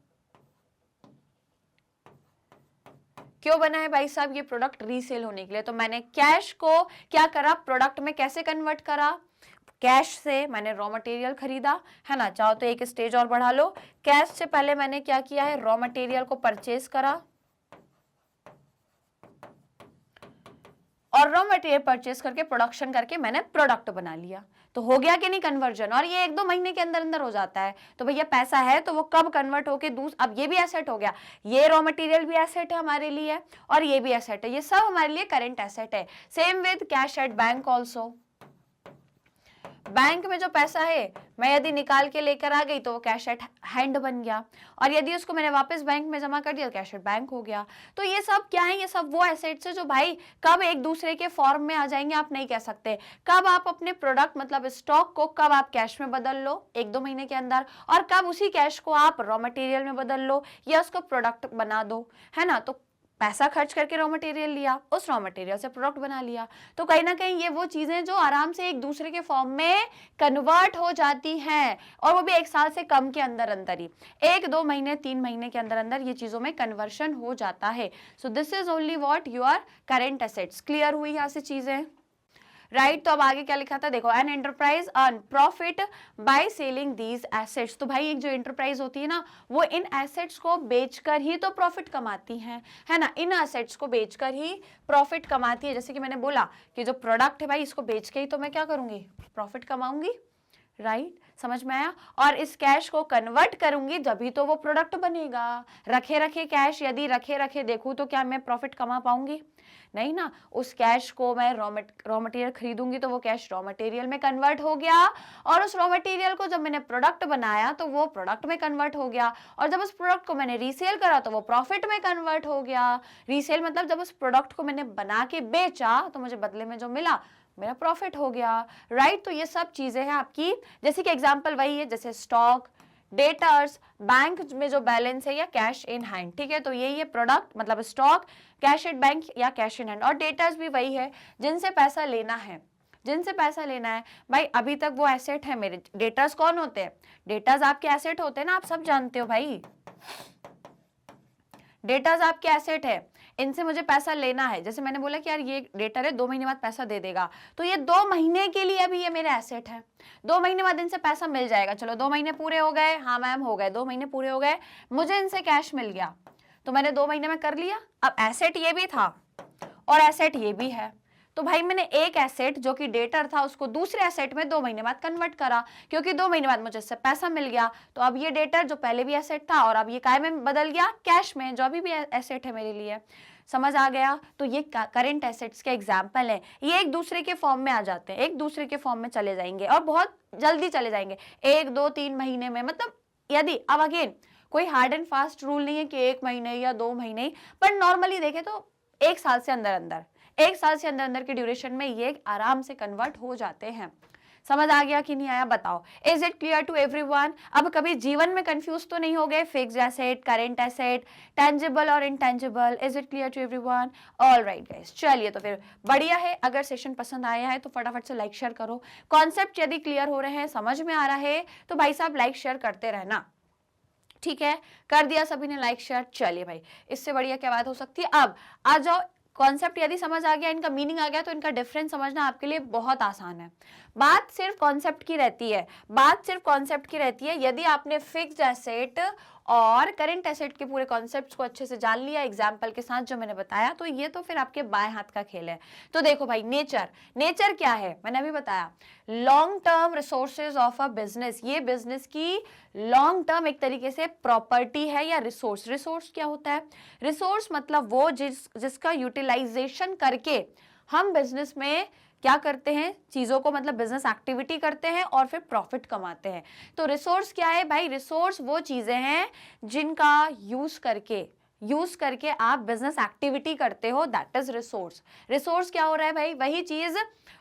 क्यों बना है भाई साहब, ये प्रोडक्ट रीसेल होने के लिए। तो मैंने कैश को क्या करा, प्रोडक्ट में कैसे कन्वर्ट करा, कैश से मैंने रॉ मटेरियल खरीदा, है ना। चाहो तो एक स्टेज और बढ़ा लो, कैश से पहले मैंने क्या किया है, रॉ मटेरियल को परचेज करा, और रॉ मटेरियल परचेज करके प्रोडक्शन करके मैंने प्रोडक्ट बना लिया। तो हो गया कि नहीं कन्वर्जन, और ये 1-2 महीने के अंदर अंदर हो जाता है। तो भैया पैसा है तो वो कब कन्वर्ट होके अब ये भी एसेट हो गया, ये रॉ मटेरियल भी एसेट है हमारे लिए, और ये भी एसेट है, ये सब हमारे लिए करंट एसेट है। Same with cash at bank also. Bank में जो पैसा है मैं यदि निकाल के लेकर आ गई तो वो कैश एट हैंड बन गया, और यदि उसको मैंने वापस बैंक में जमा कर दिया तो कैश एट बैंक हो गया। तो ये सब क्या है, ये सब वो एसेट्स है जो भाई कब एक दूसरे के फॉर्म में आ जाएंगे आप नहीं कह सकते। कब आप अपने प्रोडक्ट मतलब स्टॉक को कब आप कैश में बदल लो 1-2 महीने के अंदर, और कब उसी कैश को आप रॉ मटेरियल में बदल लो या उसको प्रोडक्ट बना दो, है ना। तो पैसा खर्च करके रॉ मटेरियल लिया, उस रॉ मटेरियल से प्रोडक्ट बना लिया। तो कहीं ना कहीं ये वो चीजें जो आराम से एक दूसरे के फॉर्म में कन्वर्ट हो जाती हैं, और वो भी 1 साल से कम के अंदर अंदर ही, 1-2 महीने 3 महीने के अंदर अंदर ये चीजों में कन्वर्शन हो जाता है। So this is only what your current assets. Clear हुई यहाँ से चीजें, राइट। तो अब आगे क्या लिखा था, देखो an enterprise earn profit by selling these assets. तो भाई एक जो एंटरप्राइज होती है ना, वो इन एसेट्स को बेचकर ही तो प्रॉफिट कमाती है ना। इन एसेट्स को बेचकर ही प्रॉफिट कमाती है। जैसे कि मैंने बोला कि जो प्रोडक्ट है भाई इसको बेच के ही तो मैं क्या करूंगी, प्रॉफिट कमाऊंगी, राइट। समझ में आया। और इस कैश को कन्वर्ट करूंगी जभी तो वो प्रोडक्ट बनेगा। रखे रखे कैश यदि रखे रखे देखूं तो क्या मैं प्रॉफिट कमा पाऊंगी, नहीं ना। उस कैश को मैं रॉ मटेरियल खरीदूंगी तो वो कैश रॉ मटेरियल में कन्वर्ट हो गया, और उस रॉ मटेरियल को जब मैंने प्रोडक्ट बनाया तो वो प्रोडक्ट में कन्वर्ट हो गया, और जब उस प्रोडक्ट को मैंने रीसेल करा तो वो प्रॉफिट में कन्वर्ट हो गया। रीसेल मतलब जब उस प्रोडक्ट को मैंने बना के बेचा तो मुझे बदले में जो मिला मेरा प्रॉफिट हो गया, राइट। तो ये सब चीजें हैं आपकी, जैसे कि एग्जांपल वही है जैसे स्टॉक, डेटर्स, बैंक में जो बैलेंस है या कैश इन हैंड, ठीक है। तो यही है प्रोडक्ट मतलब स्टॉक, कैश एट बैंक या कैश इन हैंड, और डेटर्स भी वही है जिनसे पैसा लेना है, जिनसे पैसा लेना है। भाई अभी तक वो एसेट है मेरे। डेटर्स कौन होते हैं, डेटर्स आपके एसेट होते हैं ना, आप सब जानते हो भाई, डेटर्स आपके एसेट है, इनसे मुझे पैसा लेना है। जैसे मैंने बोला कि यार ये डेटर है 2 महीने बाद पैसा दे देगा, तो ये 2 महीने के लिए अभी ये मेरा एसेट है, 2 महीने बाद इनसे पैसा मिल जाएगा। चलो 2 महीने पूरे हो गए, हाँ मैम हो गए, 2 महीने पूरे हो गए, मुझे इनसे कैश मिल गया, तो मैंने 2 महीने में कर लिया। अब एसेट ये भी था और एसेट ये भी है, तो भाई मैंने एक एसेट जो कि डेटर था उसको दूसरे एसेट में 2 महीने बाद कन्वर्ट करा, क्योंकि 2 महीने बाद मुझे इससे पैसा मिल गया। तो अब ये डेटर जो पहले भी एसेट था और अब ये काय में बदल गया, कैश में, जो अभी भी एसेट है मेरे लिए। समझ आ गया। तो ये करंट एसेट्स के एग्जाम्पल है, ये एक दूसरे के फॉर्म में आ जाते हैं, एक दूसरे के फॉर्म में चले जाएंगे और बहुत जल्दी चले जाएंगे, 1-2-3 महीने में। मतलब यदि अब अगेन कोई हार्ड एंड फास्ट रूल नहीं है कि 1 महीने या 2 महीने, पर नॉर्मली देखें तो 1 साल से अंदर अंदर, 1 साल से अंदर अंदर के ड्यूरेशन में ये आराम से कन्वर्ट हो जाते हैं। समझ आ गया कि नहीं आया, बताओ। Is it clear to everyone? अब कभी जीवन में कंफ्यूज तो नहीं हो गए? Fixed asset, current asset, tangible और intangible, is it clear to everyone? All right guys, चलिए तो फिर बढ़िया है। अगर सेशन पसंद आया है तो फटाफट से लाइक शेयर करो। कॉन्सेप्ट यदि क्लियर हो रहे हैं, समझ में आ रहा है, तो भाई साहब लाइक शेयर करते रहना, ठीक है। कर दिया सभी ने लाइक शेयर, चलिए भाई, इससे बढ़िया क्या बात हो सकती है। अब आ जाओ, कॉन्सेप्ट यदि समझ आ गया, इनका मीनिंग आ गया, तो इनका डिफरेंस समझना आपके लिए बहुत आसान है। बात सिर्फ कॉन्सेप्ट की रहती है, बात सिर्फ कॉन्सेप्ट की रहती है। यदि आपने फिक्स्ड एसेट और करेंट एसेट के पूरे कॉन्सेप्ट्स को अच्छे से जान लिया एग्जाम्पल के साथ जो मैंने बताया, तो ये तो फिर आपके बाएं हाथ का खेल है। तो देखो भाई, नेचर, नेचर क्या है मैंने अभी बताया, long term resources of a business. ये बिजनेस की लॉन्ग टर्म एक तरीके से प्रॉपर्टी है या रिसोर्स। रिसोर्स क्या होता है? रिसोर्स मतलब वो जिसका यूटिलाइजेशन करके हम बिजनेस में क्या करते हैं, चीजों को, मतलब बिजनेस एक्टिविटी करते हैं और फिर प्रॉफिट कमाते हैं। तो रिसोर्स क्या है भाई? रिसोर्स वो चीजें हैं जिनका यूज करके आप बिजनेस एक्टिविटी करते हो, दैट इज रिसोर्स। रिसोर्स क्या हो रहा है भाई? वही चीज,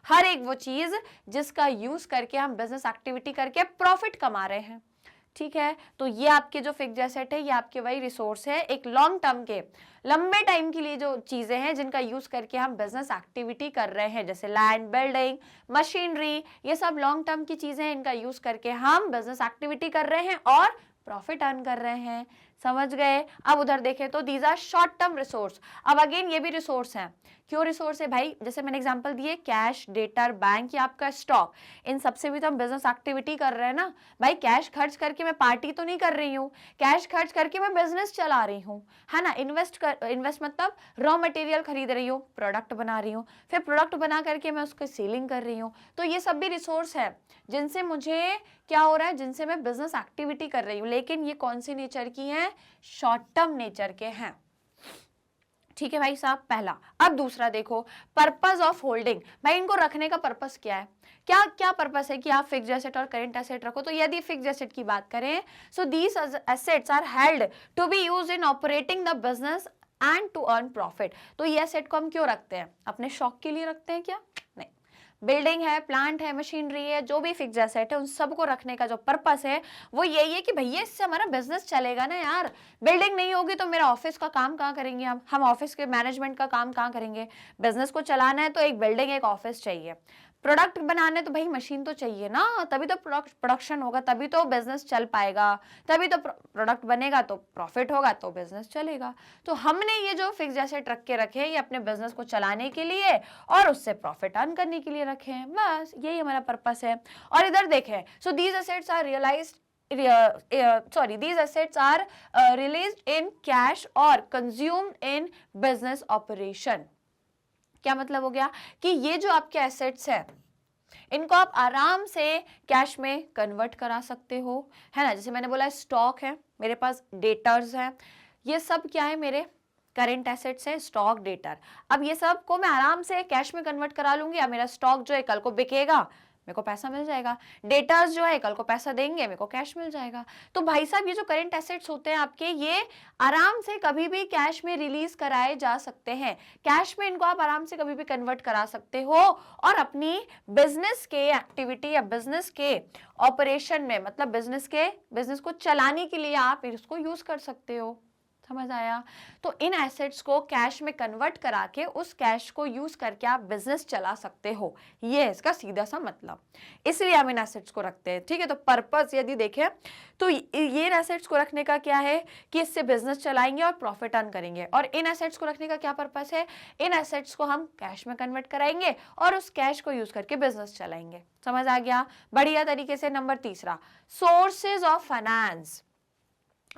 हर एक वो चीज जिसका यूज करके हम बिजनेस एक्टिविटी करके प्रॉफिट कमा रहे हैं, ठीक है। तो ये आपके जो फिक्स्ड एसेट है, ये आपके वही रिसोर्स है, एक लॉन्ग टर्म के, लंबे टाइम के लिए जो चीजें हैं जिनका यूज करके हम बिजनेस एक्टिविटी कर रहे हैं, जैसे लैंड, बिल्डिंग, मशीनरी, ये सब लॉन्ग टर्म की चीजें हैं, इनका यूज करके हम बिजनेस एक्टिविटी कर रहे हैं और प्रॉफिट अर्न कर रहे हैं। समझ गए? अब उधर देखें तो these are short term resource. अब अगेन ये भी रिसोर्स हैं। क्यों रिसोर्स है भाई? जैसे मैंने एग्जांपल दिए, कैश, डेटर, बैंक या आपका स्टॉक, इन सबसे भी तो हम बिजनेस एक्टिविटी कर रहे हैं ना भाई। कैश खर्च करके मैं पार्टी तो नहीं कर रही हूँ, कैश खर्च करके मैं बिजनेस चला रही हूँ, है ना। इन्वेस्ट मतलब रॉ मटेरियल खरीद रही हूँ, प्रोडक्ट बना रही हूँ, फिर प्रोडक्ट बना करके मैं उसकी सेलिंग कर रही हूँ। तो ये सब भी रिसोर्स है जिनसे मुझे क्या हो रहा है, जिनसे मैं बिजनेस एक्टिविटी कर रही हूँ, लेकिन ये कौन सी नेचर की है? शॉर्ट टर्म नेचर के हैं, ठीक है भाई साहब, पहला। अब दूसरा देखो, पर्पस ऑफ होल्डिंग। भाई इनको रखने का पर्पस क्या है? क्या क्या पर्पस है कि आप फिक्स्ड एसेट और करेंट एसेट रखो? तो यदि फिक्स्ड एसेट की बात करें, so these assets are held to be used in operating the business and to earn profit. तो ये एसेट को हम क्यों रखते हैं? अपने शौक के लिए रखते हैं क्या? नहीं। बिल्डिंग है, प्लांट है, मशीनरी है, जो भी फिक्स्ड एसेट है, उन सबको रखने का जो पर्पस है वो यही है कि भैया इससे हमारा बिजनेस चलेगा ना यार। बिल्डिंग नहीं होगी तो मेरा ऑफिस का काम कहाँ करेंगे हम ऑफिस के मैनेजमेंट का काम कहाँ करेंगे? बिजनेस को चलाना है तो एक बिल्डिंग, एक ऑफिस चाहिए। प्रोडक्ट बनाने तो भाई मशीन तो चाहिए ना, तभी तो प्रोडक्शन होगा, तभी तो बिजनेस चल पाएगा, तभी तो प्रोडक्ट बनेगा तो प्रॉफिट होगा, तो बिजनेस चलेगा। तो हमने ये जो फिक्स्ड एसेट रख के रखे हैं, ये अपने बिजनेस को चलाने के लिए और उससे प्रॉफिट अर्न करने के लिए रखे हैं, बस यही हमारा पर्पस है। और इधर देखें, so these assets are these assets are released in cash or consumed in business operation। क्या मतलब हो गया कि ये जो आपके एसेट्स है, इनको आप आराम से कैश में कन्वर्ट करा सकते हो, है ना। जैसे मैंने बोला स्टॉक है मेरे पास, डेटर्स है, ये सब क्या है? मेरे करेंट एसेट्स है, स्टॉक, डेटर। अब ये सब को मैं आराम से कैश में कन्वर्ट करा लूंगी, अब मेरा स्टॉक जो है कल को बिकेगा, मेरे को पैसा मिल जाएगा। डेटर्स जो है कल को पैसा देंगे, मेरे को कैश मिल जाएगा। तो भाई साहब ये जो करेंट एसेट्स होते हैं आपके, ये आराम से कभी भी कैश में रिलीज कराए जा सकते हैं। कैश में इनको आप आराम से कभी भी कन्वर्ट करा सकते हो और अपनी बिजनेस के एक्टिविटी या बिजनेस के ऑपरेशन में, मतलब बिजनेस को चलाने के लिए आप इसको यूज कर सकते हो। समझ आया? तो इन एसेट्स को कैश में कन्वर्ट करा के उस कैश को यूज करके आप बिजनेस चला सकते हो, ये है इसका सीधा सा मतलब। इसलिए हम इन एसेट्स को रखते हैं, ठीक है। तो पर्पस यदि देखें तो ये एसेट्स को रखने का क्या है कि इससे बिजनेस चलाएंगे और प्रॉफिट अर्न करेंगे। और इन एसेट्स को रखने का क्या पर्पस है? इन एसेट्स को हम कैश में कन्वर्ट कराएंगे और उस कैश को यूज करके बिजनेस चलाएंगे। समझ आ गया? बढ़िया तरीके से। नंबर तीसरा, सोर्सेज ऑफ फाइनेंस।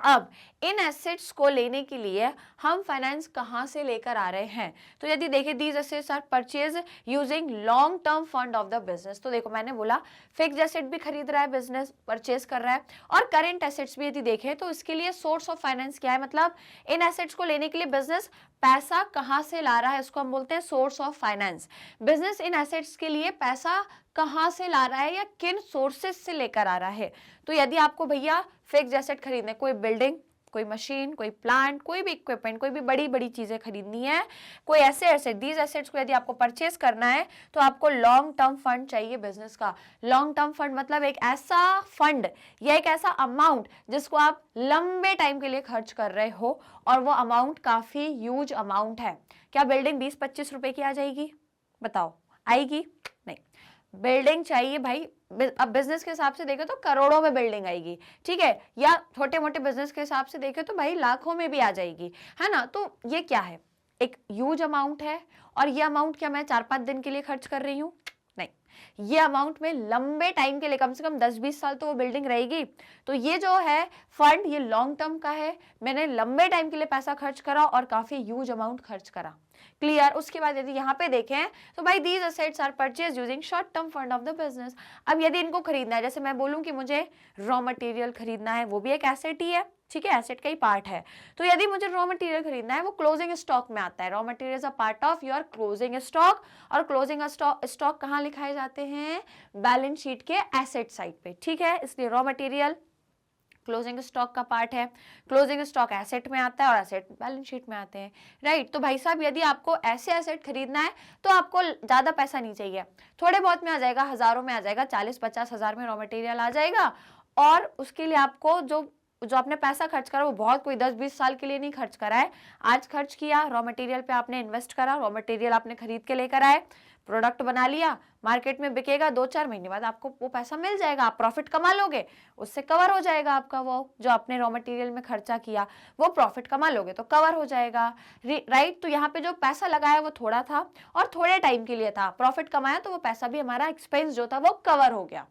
अब इन एसेट्स को लेने के लिए हम फाइनेंस कहां से लेकर आ रहे हैं? तो यदि देखें, these assets are purchase using long term fund of the business. तो देखो मैंने बोला फिक्स्ड एसेट भी खरीद रहा है बिजनेस, परचेज कर रहा है, और करेंट एसेट्स भी यदि देखें तो इसके लिए सोर्स ऑफ फाइनेंस क्या है? मतलब इन एसेट्स को लेने के लिए बिजनेस पैसा कहां से ला रहा है, इसको हम बोलते हैं source of finance. Business in assets के लिए पैसा कहां से ला रहा है या किन सोर्सेस से लेकर आ रहा है? तो यदि आपको भैया फिक्स्ड एसेट खरीदने, कोई बिल्डिंग कोई मशीन, कोई प्लांट, कोई भी इक्विपमेंट, कोई भी बड़ी बड़ी चीजें खरीदनी है, कोई ऐसे एसेट, दीज एसेट्स को यदि आपको परचेज करना है तो आपको लॉन्ग टर्म फंड चाहिए बिजनेस का। लॉन्ग टर्म फंड मतलब एक ऐसा फंड या एक ऐसा अमाउंट जिसको आप लंबे टाइम के लिए खर्च कर रहे हो और वो अमाउंट काफी ह्यूज अमाउंट है। क्या बिल्डिंग 20-25 रुपए की आ जाएगी? बताओ, आएगी? नहीं, बिल्डिंग चाहिए भाई। अब बिजनेस के हिसाब से देखे तो करोड़ों में बिल्डिंग आएगी, ठीक है, या छोटे मोटे बिजनेस के हिसाब से देखे तो भाई लाखों में भी आ जाएगी, है ना। तो ये क्या है, एक ह्यूज अमाउंट है। और ये अमाउंट क्या मैं 4-5 दिन के लिए खर्च कर रही हूँ? नहीं, ये अमाउंट में लंबे टाइम के लिए, कम से कम 10-20 साल तो वो बिल्डिंग रहेगी। तो ये जो है फंड, ये लॉन्ग टर्म का है, मैंने लंबे टाइम के लिए पैसा खर्च करा और काफी ह्यूज अमाउंट खर्च करा। क्लियर? उसके बाद यदि यहाँ पे देखें तो भाई these assets are purchase using short term fund of the business. अब यदि इनको खरीदना है, जैसे मैं बोलूं कि मुझे रॉ मटेरियल खरीदना है, वो भी एक एसेट ही है, ठीक है, एसेट का ही पार्ट है। तो यदि मुझे रॉ मटेरियल खरीदना है, वो क्लोजिंग स्टॉक में आता है। Raw material is a part of your closing stock, और क्लोजिंग स्टॉक कहाँ लिखाए जाते हैं? बैलेंस शीट के एसेट साइड पे, ठीक है। इसलिए रॉ मटेरियल क्लोजिंग स्टॉक का पार्ट है, क्लोजिंग स्टॉक एसेट में आता है और एसेट बैलेंस शीट में आते हैं, राइट। तो भाई साहब यदि आपको ऐसे एसेट खरीदना है तो आपको ज्यादा पैसा नहीं चाहिए, थोड़े बहुत में आ जाएगा, हजारों में आ जाएगा, 40-50 हजार में रॉ मटेरियल आ जाएगा। और उसके लिए आपको जो आपने पैसा खर्च करा वो बहुत कोई 10-20 साल के लिए नहीं खर्च करा है, आज खर्च किया रॉ मटेरियल पे, आपने इन्वेस्ट करा, रॉ मटेरियल आपने खरीद के लेकर आए, प्रोडक्ट बना लिया, मार्केट में बिकेगा, 2-4 महीने बाद आपको वो पैसा मिल जाएगा, आप प्रॉफिट कमा लोगे, उससे कवर हो जाएगा आपका वो जो आपने रॉ मटेरियल में खर्चा किया, वो प्रॉफिट कमा लोगे तो कवर हो जाएगा, राइट। तो यहाँ पे जो पैसा लगाया वो थोड़ा था और थोड़े टाइम के लिए था, प्रॉफिट कमाया तो वो पैसा भी हमारा एक्सपेंस जो था वो कवर हो गया,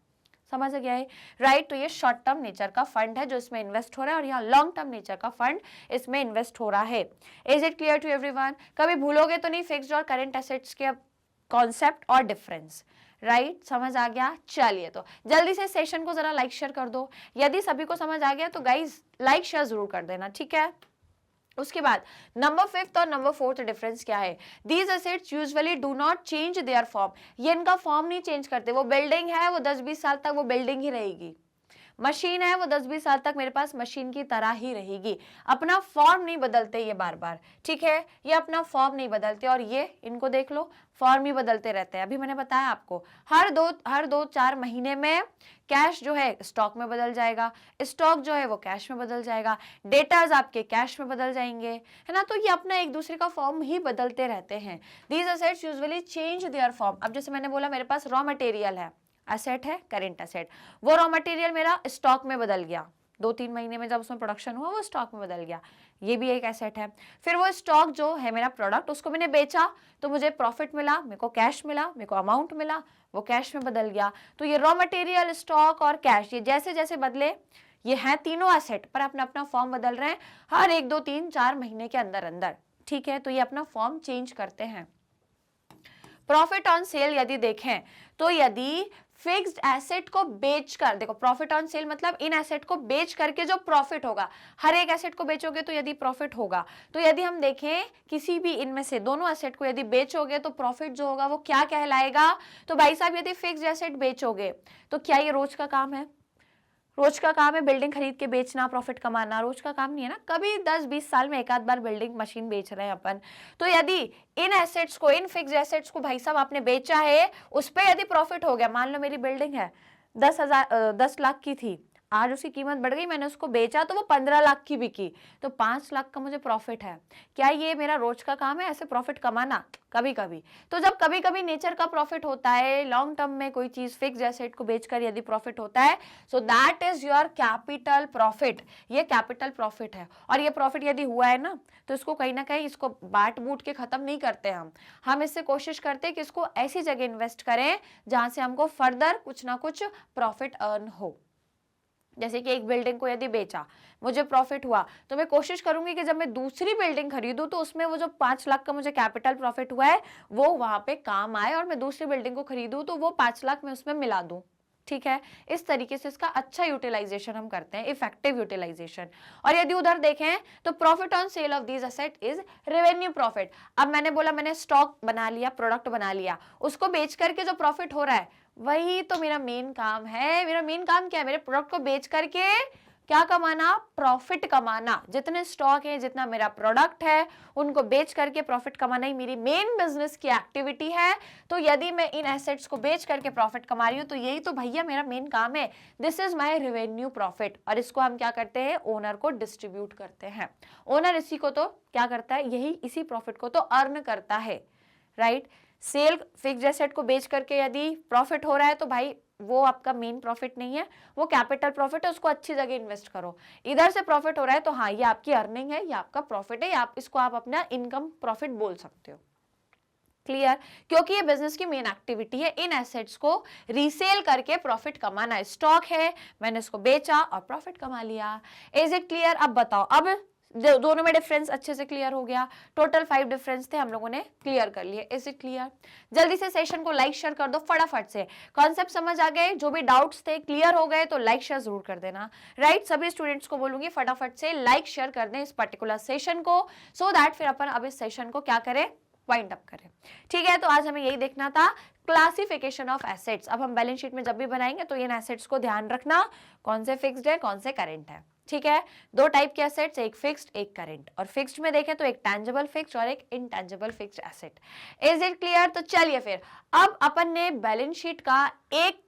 समझ गया है, राइट। तो ये शॉर्ट टर्म नेचर का फंड है जो इसमें इन्वेस्ट हो रहा है, और यहाँ लॉन्ग टर्म नेचर का फंड इसमें इन्वेस्ट हो रहा है। Is it clear to everyone? कभी भूलोगे तो नहीं फिक्स्ड और करंट एसेट्स के कॉन्सेप्ट और डिफरेंस, राइट, समझ आ गया? चलिए तो जल्दी से सेशन को जरा लाइक शेयर कर दो, यदि सभी को समझ आ गया तो गाइज लाइक शेयर जरूर कर देना, ठीक है। उसके बाद नंबर 5th और नंबर 4th डिफरेंस क्या है? These assets usually do not change their form, ये इनका फॉर्म नहीं चेंज करते। वो बिल्डिंग है, वो 10-20 साल तक वो बिल्डिंग ही रहेगी। मशीन है, वो 10-20 साल तक मेरे पास मशीन की तरह ही रहेगी, अपना फॉर्म नहीं बदलते ये बार बार, ठीक है, ये अपना फॉर्म नहीं बदलते। और ये इनको देख लो, फॉर्म ही बदलते रहते हैं। अभी मैंने बताया आपको हर 2-4 महीने में कैश जो है स्टॉक में बदल जाएगा, स्टॉक जो है वो कैश में बदल जाएगा, डेटाज आपके कैश में बदल जाएंगे, है ना। तो ये अपना एक दूसरे का फॉर्म ही बदलते रहते हैं। These assets usually change their form. अब जैसे मैंने बोला मेरे पास रॉ मटेरियल है, एसेट है, करेंट एसेट, वो रॉ मटेरियल मेरा स्टॉक में बदल गया, 2-3 महीने में जब उसमें प्रोडक्शन हुआ वो स्टॉक में बदल गया, ये भी एक एसेट है। फिर वो स्टॉक जो है मेरा प्रोडक्ट, उसको मैंने बेचा तो मुझे प्रॉफिट मिला, मेरे को कैश मिला, मेरे को अमाउंट मिला, वो कैश में बदल गया। तो ये रॉ मटेरियल, स्टॉक और कैश, ये जैसे जैसे बदले, ये हैं तीनों एसेट पर अपना अपना फॉर्म बदल रहे हैं हर 1-2-3-4 महीने के अंदर अंदर, ठीक है। तो ये अपना फॉर्म चेंज करते हैं। प्रॉफिट ऑन सेल यदि देखें तो यदि फिक्स्ड एसेट को बेचकर, देखो प्रॉफिट ऑन सेल मतलब इन एसेट को बेच करके जो प्रॉफिट होगा, हर एक एसेट को बेचोगे तो यदि प्रॉफिट होगा, तो यदि हम देखें किसी भी इनमें से दोनों एसेट को यदि बेचोगे तो प्रॉफिट जो होगा वो क्या कहलाएगा? तो भाई साहब यदि फिक्स्ड एसेट बेचोगे तो क्या ये रोज का काम है? रोज का काम है बिल्डिंग खरीद के बेचना, प्रॉफिट कमाना? रोज का काम नहीं है ना, कभी 10-20 साल में एक आध बार बिल्डिंग मशीन बेच रहे हैं अपन। तो यदि इन एसेट्स को, इन फिक्स्ड एसेट्स को भाई साहब आपने बेचा है, उस पर यदि प्रॉफिट हो गया, मान लो मेरी बिल्डिंग है 10 लाख की थी, आज उसकी कीमत बढ़ गई, मैंने उसको बेचा तो वो 15 लाख की बिकी, तो 5 लाख का मुझे प्रॉफिट है। क्या ये मेरा रोज का काम है ऐसे प्रॉफिट कमाना? कभी कभी। तो जब कभी कभी नेचर का प्रॉफिट होता है, लॉन्ग टर्म में कोई चीज फिक्स्ड एसेट को बेचकर यदि प्रॉफिट होता है, so that is your capital profit, ये कैपिटल प्रॉफिट है। और ये प्रॉफिट यदि हुआ है ना, तो इसको कहीं ना कहीं इसको बांट बूट के खत्म नहीं करते हम इससे कोशिश करते हैं कि इसको ऐसी जगह इन्वेस्ट करें जहां से हमको फर्दर कुछ ना कुछ प्रॉफिट अर्न हो। जैसे कि एक बिल्डिंग को यदि बेचा, मुझे प्रॉफिट हुआ, तो मैं कोशिश करूंगी कि जब मैं दूसरी बिल्डिंग खरीदूं तो उसमें वो जो 5 लाख का मुझे कैपिटल प्रॉफिट हुआ है वो वहां पे काम आए, और मैं दूसरी बिल्डिंग को खरीदूं तो वो 5 लाख में उसमें मिला दूं, ठीक है। इस तरीके से इसका अच्छा यूटिलाइजेशन हम करते हैं, इफेक्टिव यूटिलाइजेशन। और यदि उधर देखें तो profit on sale of these asset is revenue profit. अब मैंने बोला मैंने स्टॉक बना लिया, प्रोडक्ट बना लिया, उसको बेच करके जो प्रॉफिट हो रहा है वही तो मेरा मेन काम है। मेरा मेन काम क्या है? मेरे प्रोडक्ट को बेच करके क्या कमाना, प्रॉफिट कमाना। जितने स्टॉक है, जितना मेरा प्रोडक्ट है, उनको बेच करके प्रॉफिट कमाना ही मेरी मेन बिजनेस की एक्टिविटी है। तो यदि मैं इन एसेट्स को बेच करके प्रॉफिट कमा रही हूँ तो यही तो भैया मेरा मेन काम है। This is my revenue profit. और इसको हम क्या करते हैं, ओनर को डिस्ट्रीब्यूट करते हैं। ओनर इसी को तो क्या करता है, यही इसी प्रॉफिट को तो अर्न करता है, राइट। सेल फिक्स्ड एसेट को बेच करके यदि प्रॉफिट हो रहा है तो भाई वो आपका मेन प्रॉफिट नहीं है, वो कैपिटल प्रॉफिट है, उसको अच्छी जगह इन्वेस्ट करो। इधर से प्रॉफिट हो रहा है तो हाँ, ये आपकी अर्निंग है, ये आपका प्रॉफिट है, आप इसको आप अपना इनकम प्रॉफिट बोल सकते हो। क्लियर, क्योंकि ये बिजनेस की मेन एक्टिविटी है इन एसेट्स को रीसेल करके प्रॉफिट कमाना। स्टॉक है, मैंने इसको बेचा और प्रॉफिट कमा लिया। Is it clear? अब बताओ, अब दोनों में डिफरेंस अच्छे से क्लियर हो गया। टोटल 5 डिफरेंस थे, हम लोगों ने क्लियर कर लिए। Is it clear? जल्दी से सेशन को लाइक शेयर कर दो फटाफट से। कॉन्सेप्ट समझ आ गए? जो भी डाउट्स थे क्लियर हो गए तो लाइक शेयर जरूर कर देना, राइट। सभी स्टूडेंट्स को बोलूंगी फटाफट से लाइक शेयर कर दें इस पर्टिकुलर सेशन को, सो दैट फिर अपन अब इस सेशन को क्या करें, वाइंड अप करें। ठीक है, तो आज हमें यही देखना था, क्लासिफिकेशन ऑफ एसेट्स। अब हम बैलेंस शीट में जब भी बनाएंगे तो इन एसेट्स को ध्यान रखना, कौन से फिक्स्ड है, कौन से करंट है। ठीक है, 2 टाइप के एसेट्स, एक फिक्स्ड एक करंट। और फिक्स्ड में देखें तो एक टैंजिबल फिक्स्ड और एक intangible fixed asset. Is it clear? तो चलिए फिर, अब अपन ने बैलेंस शीट का एक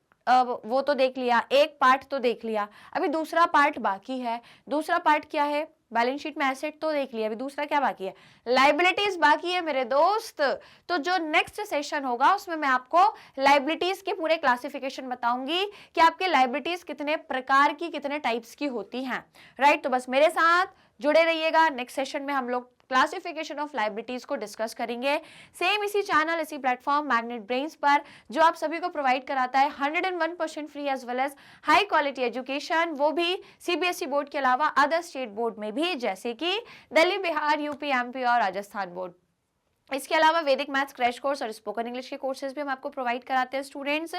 वो तो देख लिया, एक पार्ट तो देख लिया, अभी दूसरा पार्ट बाकी है। दूसरा पार्ट क्या है, बैलेंस शीट में एसेट तो देख लिया, अभी दूसरा क्या बाकी है, लायबिलिटीज बाकी है मेरे दोस्त। तो जो नेक्स्ट सेशन होगा उसमें मैं आपको लायबिलिटीज के पूरे क्लासिफिकेशन बताऊंगी कि आपके लायबिलिटीज कितने प्रकार की, कितने टाइप्स की होती हैं, राइट। तो बस मेरे साथ जुड़े रहिएगा, नेक्स्ट सेशन में हम लोग क्लासिफिकेशन ऑफ लायबिलिटीज को डिस्कस करेंगे। सेम इसी चैनल, इसी प्लेटफॉर्म मैग्नेट ब्रेन्स पर, जो आप सभी को प्रोवाइड कराता है 101% free as well as high quality education, वो भी सीबीएसई बोर्ड के अलावा अदर स्टेट बोर्ड में भी, जैसे कि दिल्ली, बिहार, यूपी, एमपी और राजस्थान बोर्ड। इसके अलावा वैदिक मैथ्स क्रैश कोर्स और स्पोकन इंग्लिश के कोर्सेज भी हम आपको प्रोवाइड कराते हैं स्टूडेंट्स।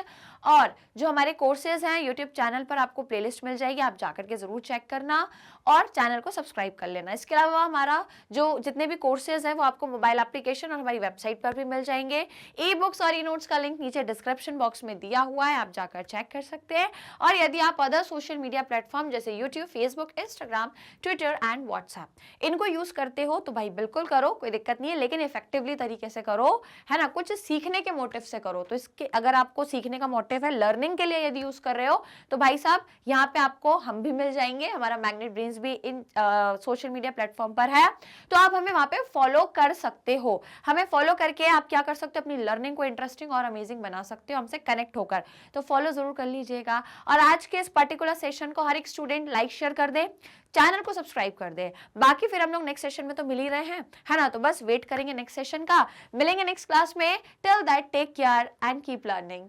और जो हमारे कोर्सेज हैं यूट्यूब चैनल पर आपको प्लेलिस्ट मिल जाएगी, आप जाकर के जरूर चेक करना और चैनल को सब्सक्राइब कर लेना। इसके अलावा हमारा जो जितने भी कोर्सेज हैं वो आपको मोबाइल एप्लीकेशन और हमारी वेबसाइट पर भी मिल जाएंगे। ई बुक्स और ई नोट्स का लिंक नीचे डिस्क्रिप्शन बॉक्स में दिया हुआ है, आप जाकर चेक कर सकते हैं। और यदि आप अदर सोशल मीडिया प्लेटफॉर्म जैसे YouTube, Facebook, Instagram, Twitter and WhatsApp इनको यूज करते हो तो भाई बिल्कुल करो, कोई दिक्कत नहीं है, लेकिन इफेक्टिवली तरीके से करो, है ना, कुछ सीखने के मोटिव से करो। तो इसके अगर आपको सीखने का मोटिव है, लर्निंग के लिए यदि यूज कर रहे हो तो भाई साहब यहाँ पे आपको हम भी मिल जाएंगे, हमारा मैग्नेट ब्रेन्स भी इन सोशल मीडिया प्लेटफॉर्म पर है, तो आप हमें वहां पे फॉलो कर सकते हो। हमें फॉलो करके आप क्या कर सकते हो, अपनी लर्निंग को इंटरेस्टिंग और अमेजिंग बना सकते हो हमसे कनेक्ट होकर। तो फॉलो जरूर कर लीजिएगा। और आज के इस पर्टिकुलर सेशन को हर एक स्टूडेंट लाइक शेयर कर दे, चैनल को सब्सक्राइब कर दे। बाकी फिर हम लोग नेक्स्ट सेशन में तो मिल ही रहे हैं, है ना, तो बस वेट करेंगे नेक्स्ट सेशन का। मिलेंगे नेक्स्ट क्लास में। Till that take care and keep learning.